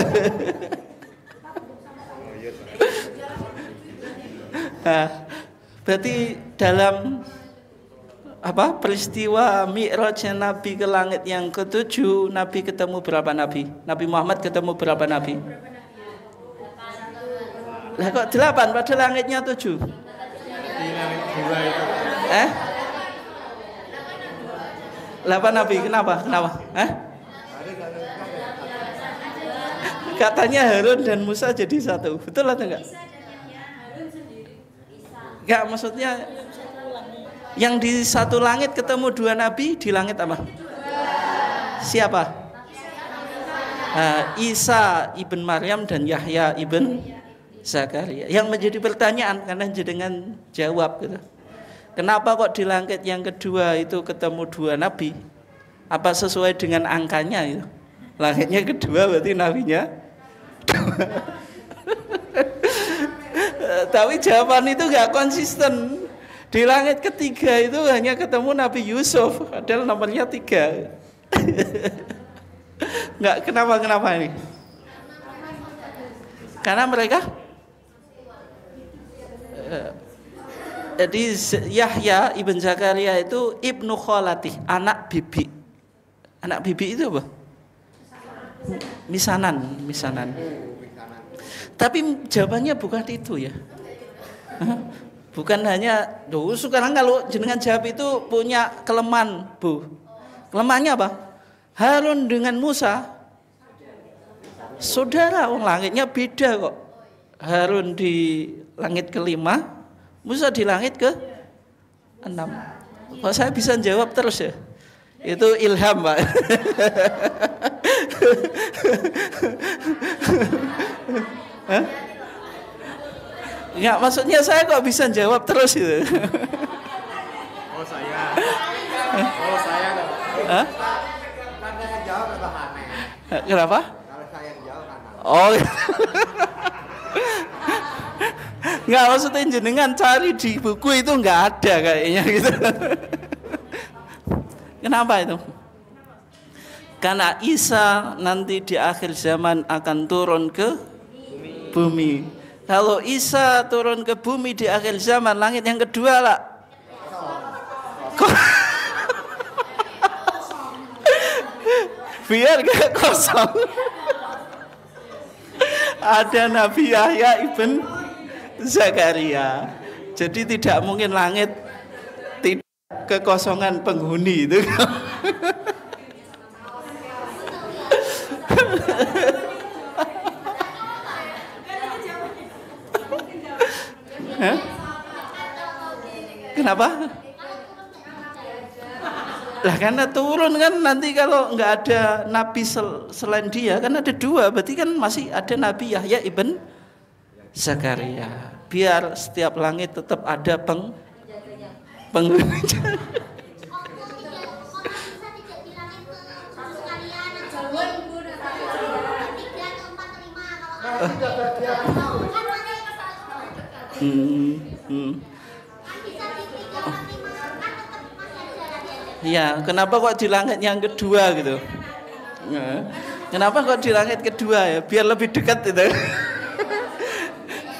Nah, berarti dalam apa peristiwa Mi'rajnya Nabi ke langit yang ke-7, Nabi ketemu berapa nabi? Nabi Muhammad ketemu berapa nabi? Lah kok 8 pada langitnya 7? Di langit 2 itu. 8 nabi, kenapa? Katanya Harun dan Musa jadi satu. Betul atau enggak? Enggak, maksudnya yang di satu langit ketemu 2 nabi, di langit apa? Siapa? Isa ibn Maryam dan Yahya ibn Zakaria. Yang menjadi pertanyaan karena jenengan jawab gitu. Kenapa kok di langit yang kedua itu ketemu 2 nabi? Apa sesuai dengan angkanya itu? Langitnya kedua berarti nabinya 2. Tapi jawaban itu gak konsisten. Di langit ketiga itu hanya ketemu Nabi Yusuf, padahal nomornya 3. Enggak, kenapa ini? Karena mereka jadi Yahya ibn Zakaria itu ibnu kholati, anak bibi. Anak bibi itu apa? Misanan. Tapi jawabannya bukan itu ya. Bukan hanya, sekarang kalau jenengan jawab itu punya kelemahan, Bu. Kelemahannya apa? Harun dengan Musa, saudara, langitnya beda kok. Harun di langit ke-5, Musa di langit ke-6. Kok saya bisa jawab terus ya? Itu ilham, Pak. Hah? Enggak, maksudnya saya kok bisa jawab terus itu. Oh saya dong. Hah? Kan saya jawab atau aneh? Kenapa? Kalau saya yang jawab kan. Oh. Enggak, maksudnya jenengan cari di buku itu enggak ada kayaknya gitu. Kenapa itu? Karena Isa nanti di akhir zaman akan turun ke bumi. Kalau Isa turun ke bumi di akhir zaman, langit yang kedua lah. Biar gak kosong. Ada Nabi Yahya ibn Zakaria. Jadi tidak mungkin langit tidak kekosongan penghuni itu. Kenapa? Lah karena turun kan nanti kalau nggak ada nabi selain dia kan ada dua, berarti kan masih ada Nabi Yahya ibn Zakaria. Biar setiap langit tetap ada penghuni. Ya, kenapa kok di langit yang kedua gitu? Kenapa kok di langit kedua ya? Biar lebih dekat itu.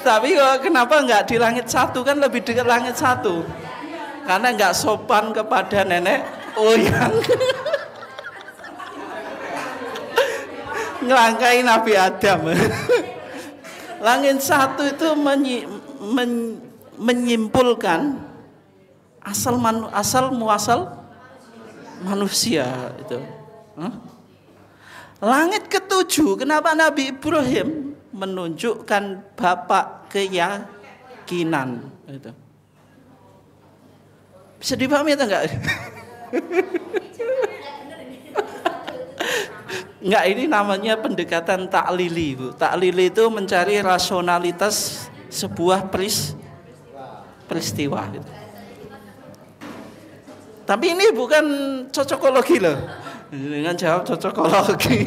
Tapi kok kenapa nggak di langit satu, kan lebih dekat langit satu? Karena nggak sopan kepada nenek moyang. Ngelangkai Nabi Adam. Langit satu itu menyimpulkan asal muasal manusia itu. Langit ketujuh, kenapa Nabi Ibrahim menunjukkan bapak keyakinan itu? Bisa dipahami atau enggak? Enggak, ini namanya pendekatan taklili, Bu. Taklili itu mencari rasionalitas sebuah peristiwa gitu. Tapi ini bukan cocokologi loh. Dengan jawab cocokologi.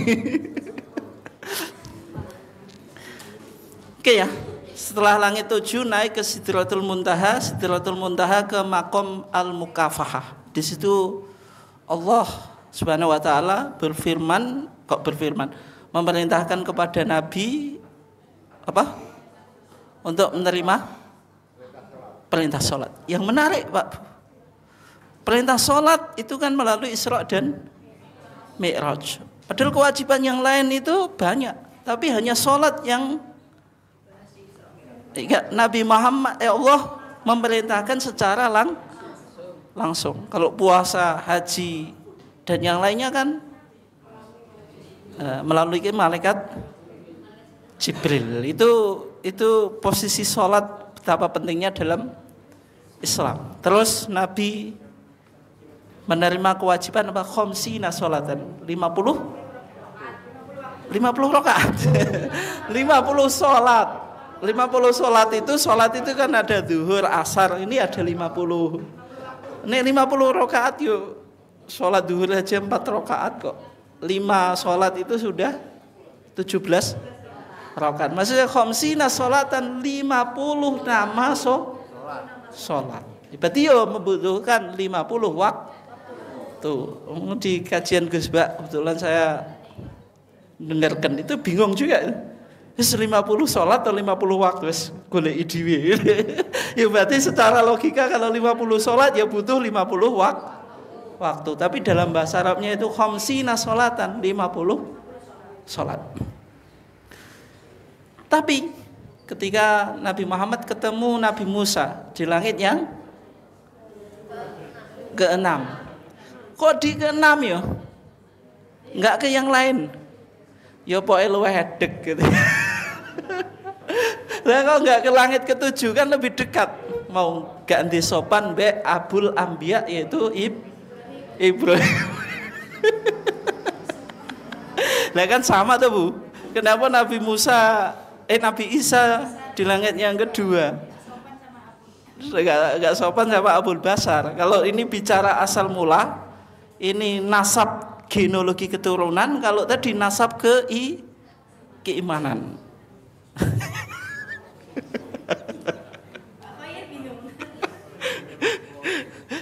Oke ya. Setelah langit 7 naik ke Sidratul Muntaha, Sidratul Muntaha ke Maqam Al-Mukafahah. Di situ Allah Subhanahu wa taala berfirman, memerintahkan kepada Nabi apa? Untuk menerima perintah sholat. Yang menarik, Pak, perintah sholat itu kan melalui Isra dan Mi'raj. Padahal kewajiban yang lain itu banyak, tapi hanya sholat yang Nabi Muhammad Allah memerintahkan secara langsung. Kalau puasa, haji dan yang lainnya kan melalui malaikat Jibril. Itu posisi sholat betapa pentingnya dalam Islam. Terus Nabi menerima kewajiban apa? Khamsina sholatan, 50 rakaat. 50 sholat. 50 sholat itu kan ada zuhur, asar, ini ada 50. Ini 50 rakaat yuk. Sholat zuhur aja 4 rakaat kok. 5 sholat itu sudah 17 rakaat. Maksudnya khamsina sholatan, 50 nama sholat. Berarti membutuhkan 50 waktu. Di kajian Gus Bak kebetulan saya dengarkan itu bingung juga. Wis 50 sholat atau 50 waktu wis golek dhewe. Ya berarti secara logika kalau 50 sholat ya butuh 50 waktu. Tapi dalam bahasa Arabnya itu khamsina sholatan, 50 sholat. Tapi ketika Nabi Muhammad ketemu Nabi Musa di langit yang ke-6. Kok di ke-6 ya? Enggak ke yang lain. Ya pokoknya luwih hedeg gitu. Lah kok enggak ke langit ke-7 kan lebih dekat. Mau ganti sopan be Abul Anbiya yaitu Ibrahim. Nah kan sama tuh Bu. Kenapa Nabi Isa di langit yang kedua? Enggak sopan sama Abul Basar. Kalau ini bicara asal mula, ini nasab genealogi keturunan, kalau tadi nasab keimanan.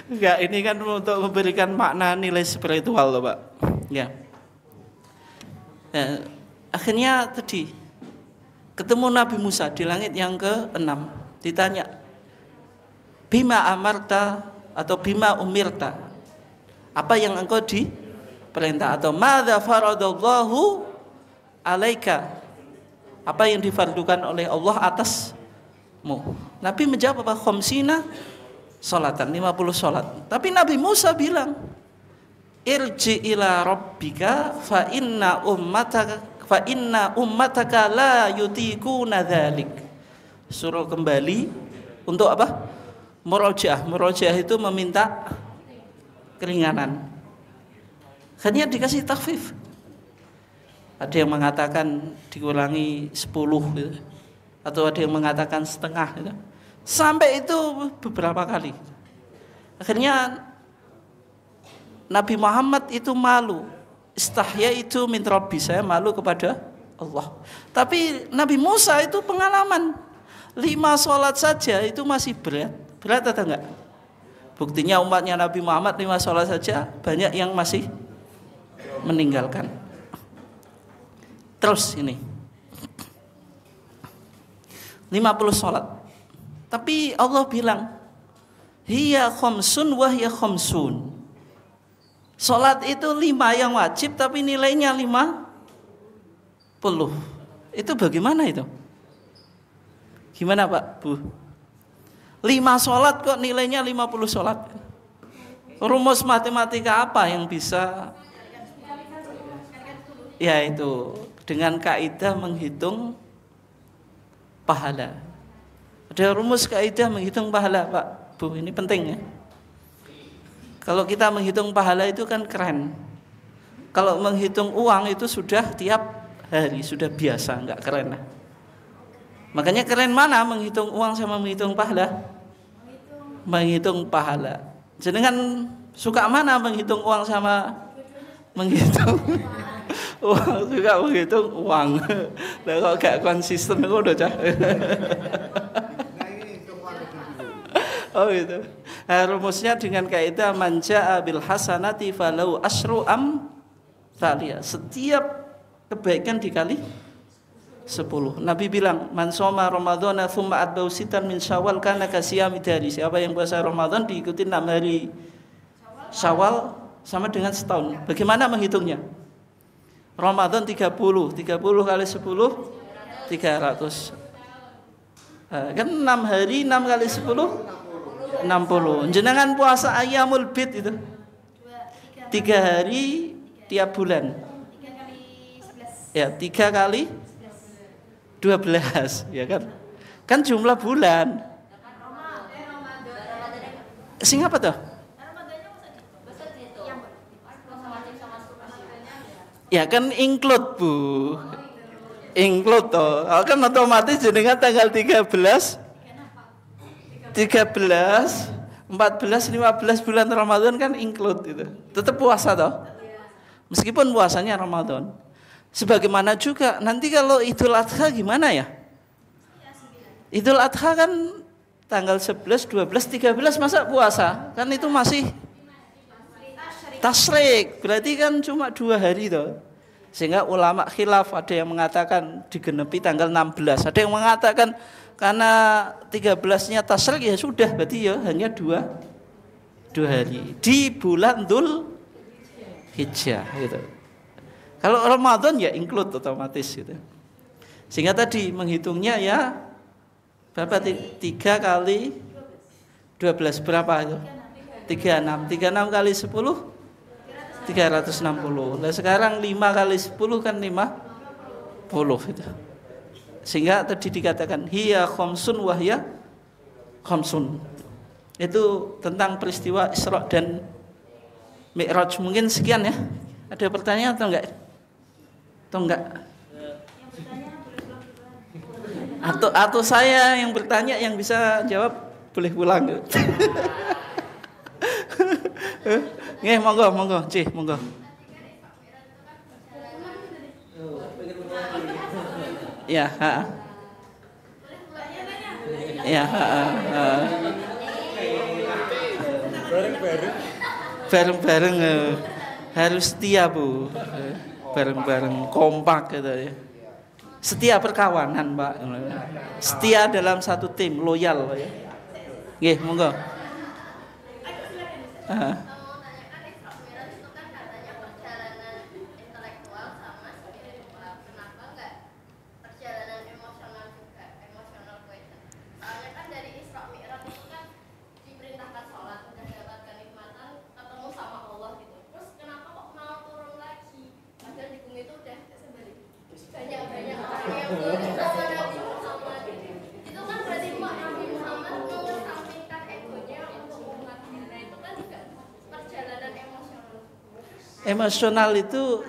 Enggak, ini kan untuk memberikan makna nilai spiritual loh Pak. Ya. Akhirnya tadi ketemu Nabi Musa di langit yang ke-6. Ditanya, bima amarta atau bima umirta, apa yang engkau diperintah, atau madza faradallahu alaika, apa yang difardukan oleh Allah atasmu. Nabi menjawab apa? Khamsina sholatan, 50 sholat. Tapi Nabi Musa bilang, irji ila rabbika fa inna ummataka la yutiquna dzalik. Suruh kembali untuk apa? Murojaah. Murojaah itu meminta keringanan. Hanya dikasih takhfif. Ada yang mengatakan dikurangi 10 gitu. Atau ada yang mengatakan setengah gitu. Sampai itu beberapa kali. Akhirnya Nabi Muhammad itu malu. Istahya itu min Rabbi, saya malu kepada Allah. Tapi Nabi Musa itu pengalaman. 5 sholat saja itu masih berat. Berat atau enggak? Buktinya umatnya Nabi Muhammad 5 sholat saja banyak yang masih meninggalkan. Terus ini 50 sholat. Tapi Allah bilang, hiya khamsun wa hiya khamsun. Sholat itu 5 yang wajib tapi nilainya 50. Itu bagaimana itu? Gimana Pak, Bu? 5 sholat kok nilainya 50 sholat? Rumus matematika apa yang bisa? Ya itu dengan kaidah menghitung pahala. Ada rumus kaidah menghitung pahala Pak, Bu, ini penting ya. Kalau kita menghitung pahala itu kan keren. Kalau menghitung uang itu sudah tiap hari, sudah biasa, enggak keren lah. Makanya keren mana menghitung uang sama menghitung pahala? Menghitung pahala. Jenengan suka mana menghitung uang sama menghitung uang? Suka menghitung uang. Lah kok gak konsisten kok udah cah. Oh itu. Nah, rumusnya dengan kaidah man jaa bil hasanati falau asyru amsaliyah. Setiap kebaikan dikali 10. Nabi bilang, man shoma ramadhana tsumma atba'u sitan min syawal kana kasiyami dahri. Siapa yang puasa Ramadan diikuti 6 hari Syawal sama dengan setahun. Bagaimana menghitungnya? Ramadan 30 kali 10 300. Kan 6 hari 6 kali 10 60. Jenengan puasa Ayyamul Bid itu 3 hari tiap bulan. Ya, 3 kali 12, ya kan? Kan jumlah bulan. Sing apa tuh? Ya kan include Bu. Include toh. Kan otomatis jenengan tanggal 13 14, 15 bulan Ramadan kan include itu. Tetap puasa toh. Meskipun puasanya Ramadan. Sebagaimana juga nanti kalau Idul Adha gimana ya? Idul Adha kan tanggal 11, 12, 13 masa puasa? Kan itu masih tasyrik. Berarti kan cuma 2 hari toh. Sehingga ulama khilaf, ada yang mengatakan digenepi tanggal 16, ada yang mengatakan karena 13-nya tasyrik ya sudah, berarti ya hanya dua hari di bulan Dzul Hijjah gitu. Kalau Ramadan ya include otomatis gitu. Sehingga tadi menghitungnya ya berapa, 3 kali 12 berapa itu? 36 kali 10 360. Nah sekarang 5 kali 10 kan 50 itu. Sehingga tadi dikatakan hiya khamsun wahya khamsun. Itu tentang peristiwa Isra dan Mi'raj. Mungkin sekian ya. Ada pertanyaan atau enggak? Atau enggak? Atau saya yang bertanya, yang bisa jawab boleh pulang. Nggih, monggo, Cih, monggo. Ya, ya, bareng-bareng harus setia Bu, bareng-bareng kompak gitu ya. Setia perkawanan Pak, setia dalam satu tim, loyal ya. Nggih, monggo. Emosional itu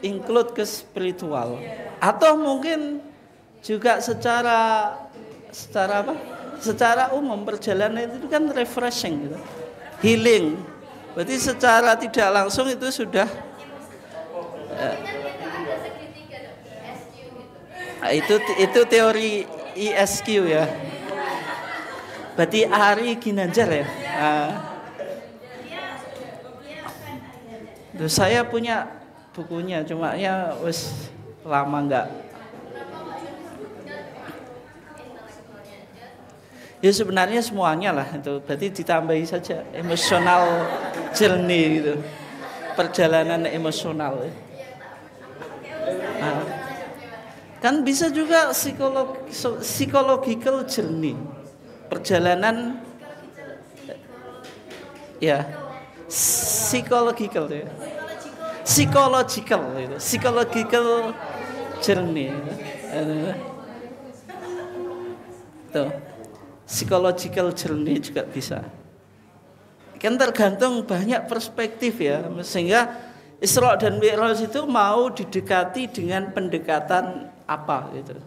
include ke spiritual, atau mungkin juga secara apa? Secara umum perjalanan itu kan refreshing gitu. Healing. Berarti secara tidak langsung itu sudah itu teori ISQ ya. Berarti Ari Ginanjar ya. Saya punya bukunya, cuma ya wis lama enggak. Ya sebenarnya semuanya lah itu, berarti ditambahi saja emosional journey gitu, perjalanan emosional. Kan bisa juga psychological journey, perjalanan ya psychological ya. Psychological journey. Tuh. Psychological journey juga bisa. Kan tergantung banyak perspektif ya. Sehingga Isra dan Mi'raj itu mau didekati dengan pendekatan apa gitu.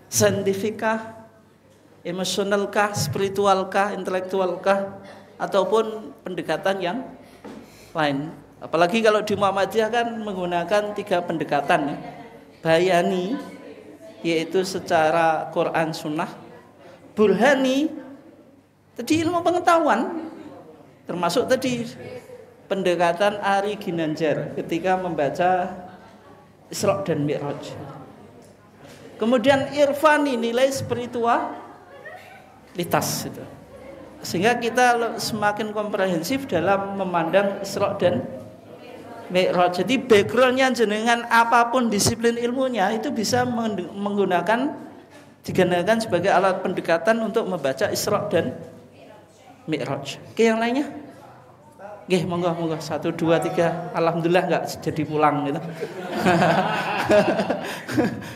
Saintifikkah, emosionalkah, spiritualkah, intelektualkah, ataupun pendekatan yang lain. Apalagi kalau di Muhammadiyah kan menggunakan 3 pendekatan ya. Bayani, yaitu secara Quran Sunnah. Burhani, tadi ilmu pengetahuan, termasuk tadi pendekatan Ari Ginanjar ketika membaca Isra dan Mi'raj. Kemudian irfani, nilai spiritualitas itu. Sehingga kita semakin komprehensif dalam memandang Isra dan Mi'raj. Jadi backgroundnya jenengan apapun disiplin ilmunya itu bisa digunakan sebagai alat pendekatan untuk membaca Isra dan Mi'raj. Oke, yang lainnya? Oke, monggo. 1, 2, 3. Alhamdulillah enggak jadi pulang gitu.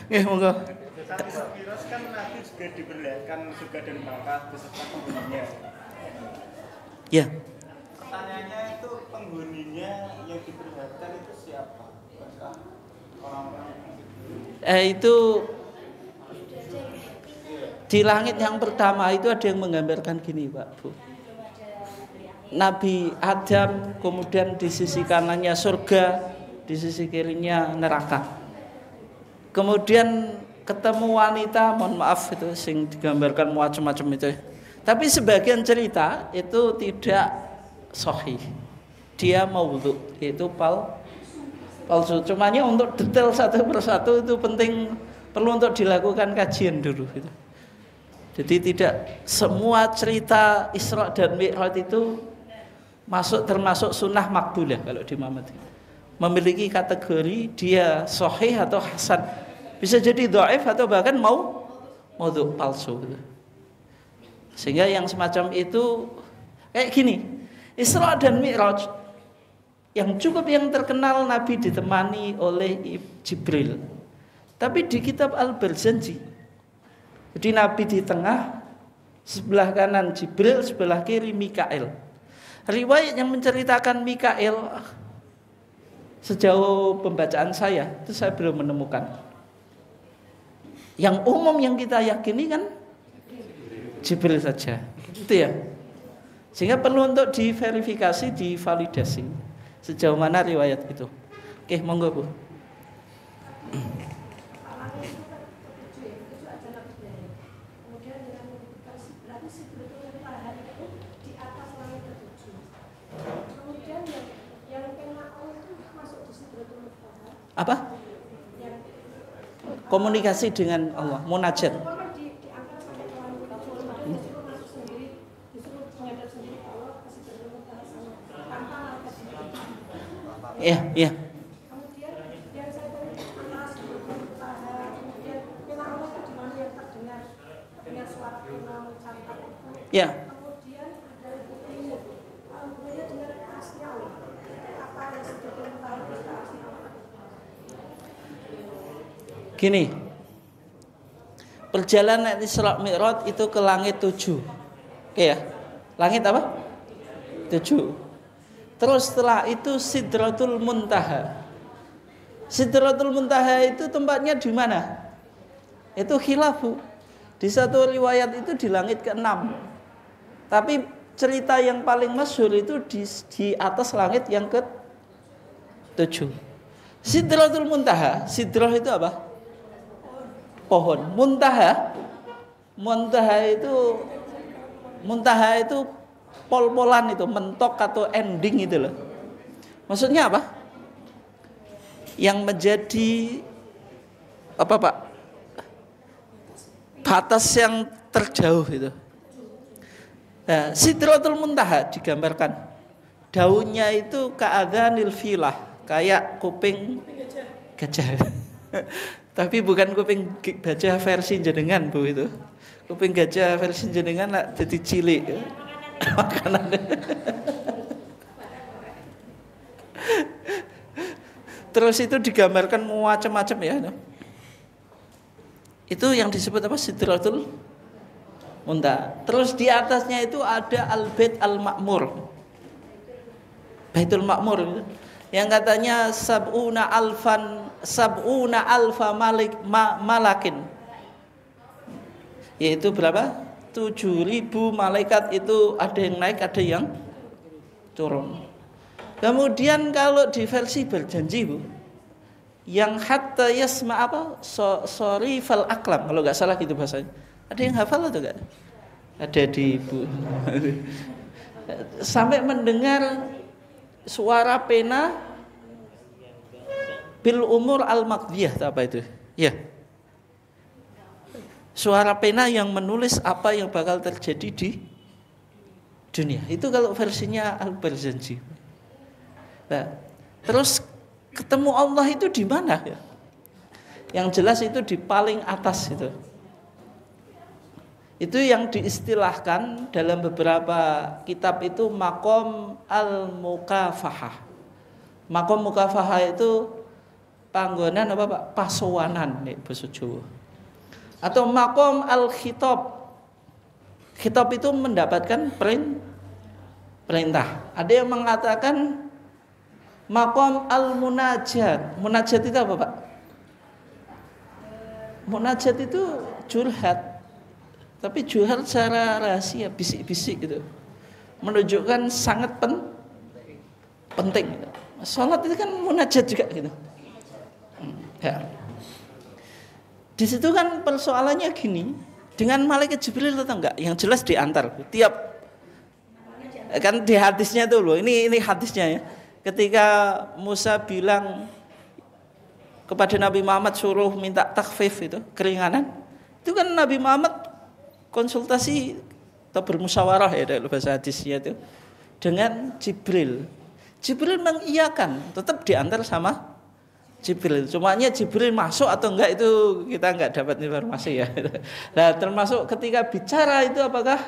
Oke, monggo. Mi'raj kan nanti juga diperlihatkan surga dan neraka beserta penghuninya. Ya. Pertanyaannya itu penghuninya yang diperlihatkan itu siapa? Orang-orang Itu di langit yang pertama itu ada yang menggambarkan gini Pak Bu. Nabi Adam, kemudian di sisi kanannya surga, di sisi kirinya neraka. Kemudian ketemu wanita, mohon maaf itu sing digambarkan macam-macam itu. Tapi sebagian cerita itu tidak sahih. Dia maudhu, yaitu palsu. Cumanya untuk detail satu persatu itu penting, perlu untuk dilakukan kajian dulu gitu. Jadi tidak semua cerita Isra dan Mi'raj itu termasuk sunnah makbulah kalau di Muhammadiyah. Memiliki kategori dia sahih atau hasan. Bisa jadi dhaif atau bahkan maudhu' palsu gitu. Sehingga yang semacam itu kayak gini. Isra dan Mi'raj yang terkenal Nabi ditemani oleh Jibril. Tapi di kitab Al-Barzanji, jadi Nabi di tengah, sebelah kanan Jibril, sebelah kiri Mikail. Riwayat yang menceritakan Mikail sejauh pembacaan saya itu saya belum menemukan. Yang umum yang kita yakini kan Jibril saja. Itu ya. Sehingga perlu untuk diverifikasi, divalidasi sejauh mana riwayat itu. Oke, monggo Bu. Apa? Komunikasi dengan Allah, munajat. Iya. Ya. Gini, perjalanan Isra Mi'raj itu ke langit 7. Oke ya, langit apa? 7. Terus setelah itu Sidratul Muntaha. Sidratul Muntaha itu tempatnya di mana? Itu khilafu. Di satu riwayat itu di langit ke-6. Tapi cerita yang paling masyhur itu di atas langit yang ke-7. Sidratul Muntaha, sidrah itu apa? Pohon. Muntaha itu pol-polan itu, mentok atau ending itu loh. Maksudnya apa? Yang menjadi apa Pak? Batas yang terjauh itu. Nah, Sidratul Muntaha digambarkan daunnya itu ka'adhanil filah, kayak kuping gajah. Tapi bukan kuping gajah versi jenengan Bu itu. Kuping gajah versi jenengan lah jadi cilik. Makanan. Terus itu digambarkan macam-macam ya. Itu yang disebut apa? Sidratul Muntaha. Terus di atasnya itu ada Al-Bait Al-Ma'mur. Baitul Ma'mur yang katanya sab'una alfa malakin. Yaitu berapa? 7.000 malaikat itu ada yang naik, ada yang turun. Kemudian kalau di versi berjanji Bu, yang hatta yasma apa? Sorifal aklam, kalau nggak salah gitu bahasanya. Ada yang hafal atau enggak? Ada di Bu. Sampai mendengar suara pena bil umur al-maqdiyah, apa itu? Ya. Suara pena yang menulis apa yang bakal terjadi di dunia. Itu kalau versinya Al-Barzanji. Nah, terus ketemu Allah itu di mana ya? Yang jelas itu di paling atas itu. Itu yang diistilahkan dalam beberapa kitab itu maqam al-mukafahah. Maqam mukafahah itu panggonan apa Pak? Pasowanan nih basa Jawa. Atau maqam al-khitab. Khitab itu mendapatkan perintah. Ada yang mengatakan maqam al-munajat. Munajat itu apa Pak? Munajat itu curhat. Tapi curhat secara rahasia, bisik-bisik gitu. Menunjukkan sangat penting gitu. Salat itu kan munajat juga gitu. Ya. Di situ kan persoalannya gini, dengan malaikat Jibril atau enggak? Yang jelas diantar. Tiap kan di hadisnya tuh loh. Ini hadisnya ya. Ketika Musa bilang kepada Nabi Muhammad suruh minta takhfif itu, keringanan. Itu kan Nabi Muhammad konsultasi atau bermusyawarah ya dalam bahasa hadisnya itu dengan Jibril. Jibril mengiyakan, tetap diantar sama Jibril. Cumanya Jibril masuk atau enggak itu kita enggak dapat informasi ya. Nah, termasuk ketika bicara itu apakah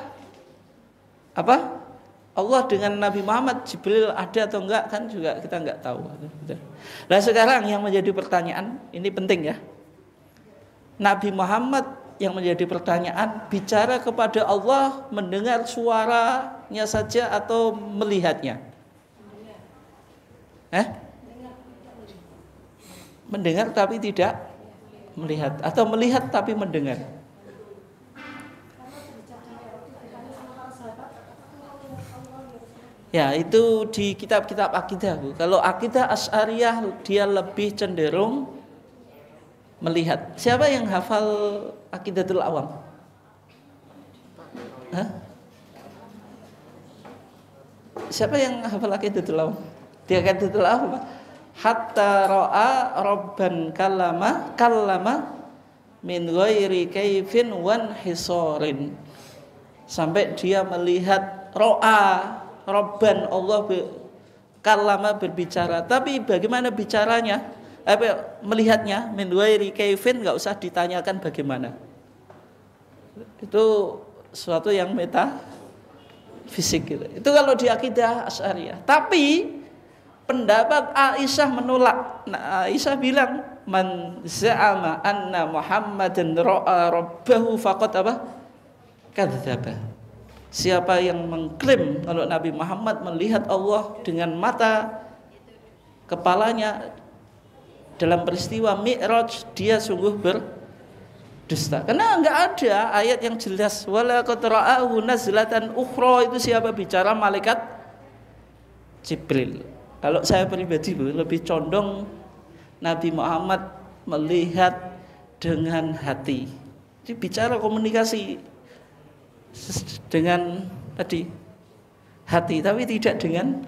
Allah dengan Nabi Muhammad, Jibril ada atau enggak kan juga kita enggak tahu. Nah, sekarang yang menjadi pertanyaan, ini penting ya. Nabi Muhammad yang menjadi pertanyaan, bicara kepada Allah, mendengar suaranya saja atau melihatnya? Mendengar tapi tidak melihat, atau melihat tapi mendengar? Ya, itu di kitab-kitab akidah. Kalau akidah Asy'ariyah dia lebih cenderung melihat. Siapa yang hafal Aqidatul Awam? Siapa yang hafal Aqidatul Awam? Di Aqidatul Awam hatta ra'a rabban kallama min ghairi kaifin wan hisarin. Sampai dia melihat ra'a rabban, Allah kallama berbicara. Tapi bagaimana bicaranya? Melihatnya min ghairi kaifin, enggak usah ditanyakan bagaimana. Itu suatu yang metafisik gitu. Itu kalau di akidah Asy'ariyah. Tapi pendapat Aisyah menolak. Nah, Aisyah bilang man za'ama anna Muhammadan ra'a rabbahu faqad kadzdzaba. Siapa yang mengklaim kalau Nabi Muhammad melihat Allah dengan mata kepalanya dalam peristiwa Mi'raj, dia sungguh berdusta. Karena enggak ada ayat yang jelas wala qad ra'ahu nazlatan ukhra. Itu siapa bicara? Malaikat Jibril. Kalau saya pribadi lebih condong Nabi Muhammad melihat dengan hati. Jadi bicara komunikasi dengan tadi hati, tapi tidak dengan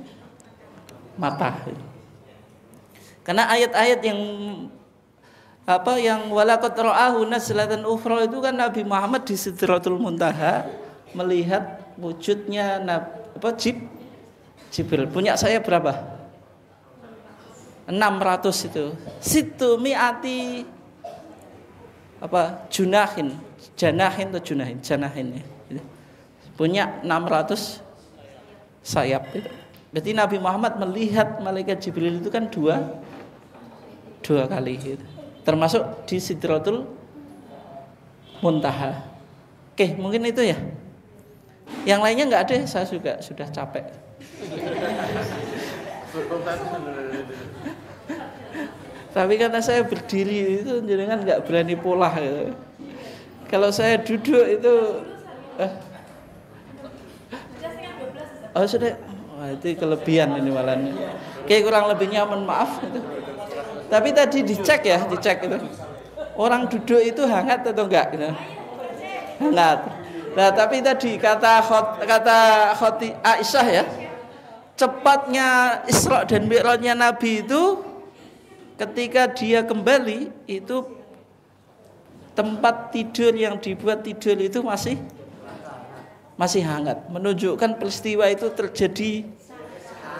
mata. Karena ayat-ayat yang walaqad ra'ahu nazlatan ukhra itu kan Nabi Muhammad di Sidratul Muntaha melihat wujudnya Jibril. Punya saya berapa? 600 itu. Situ mi'ati janahin ya. Punya 600 sayap itu. Berarti Nabi Muhammad melihat malaikat Jibril itu kan dua kali gitu. Termasuk di Sidratul Muntaha. Oke, mungkin itu ya. Yang lainnya enggak ada, saya juga sudah capek. Tapi karena saya berdiri itu jenengan enggak berani polah gitu. Kalau saya duduk itu sudah. Wah, itu kelebihan ini malah. Oke, kurang lebihnya mohon maaf itu. Tapi tadi dicek itu. Orang duduk itu hangat atau enggak gitu. Hangat. Nah, tapi tadi kata Khoti Aisyah ya, cepatnya Isra dan Mi'rajnya Nabi itu ketika dia kembali itu tempat tidur yang dibuat tidur itu masih hangat, menunjukkan peristiwa itu terjadi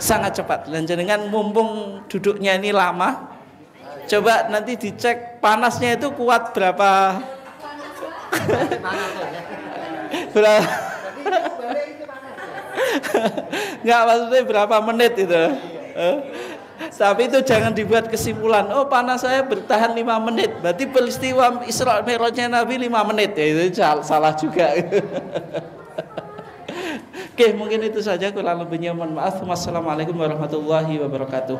sangat cepat. Dan jenengan mumpung duduknya ini lama, coba nanti dicek panasnya itu kuat berapa? Enggak, maksudnya berapa menit itu. Tapi itu jangan dibuat kesimpulan, oh panas saya bertahan 5 menit, berarti peristiwa Isra Mi'rajnya Nabi 5 menit ya, itu salah juga. Oke, mungkin itu saja, kurang lebihnya mohon maaf. Wassalamualaikum warahmatullahi wabarakatuh.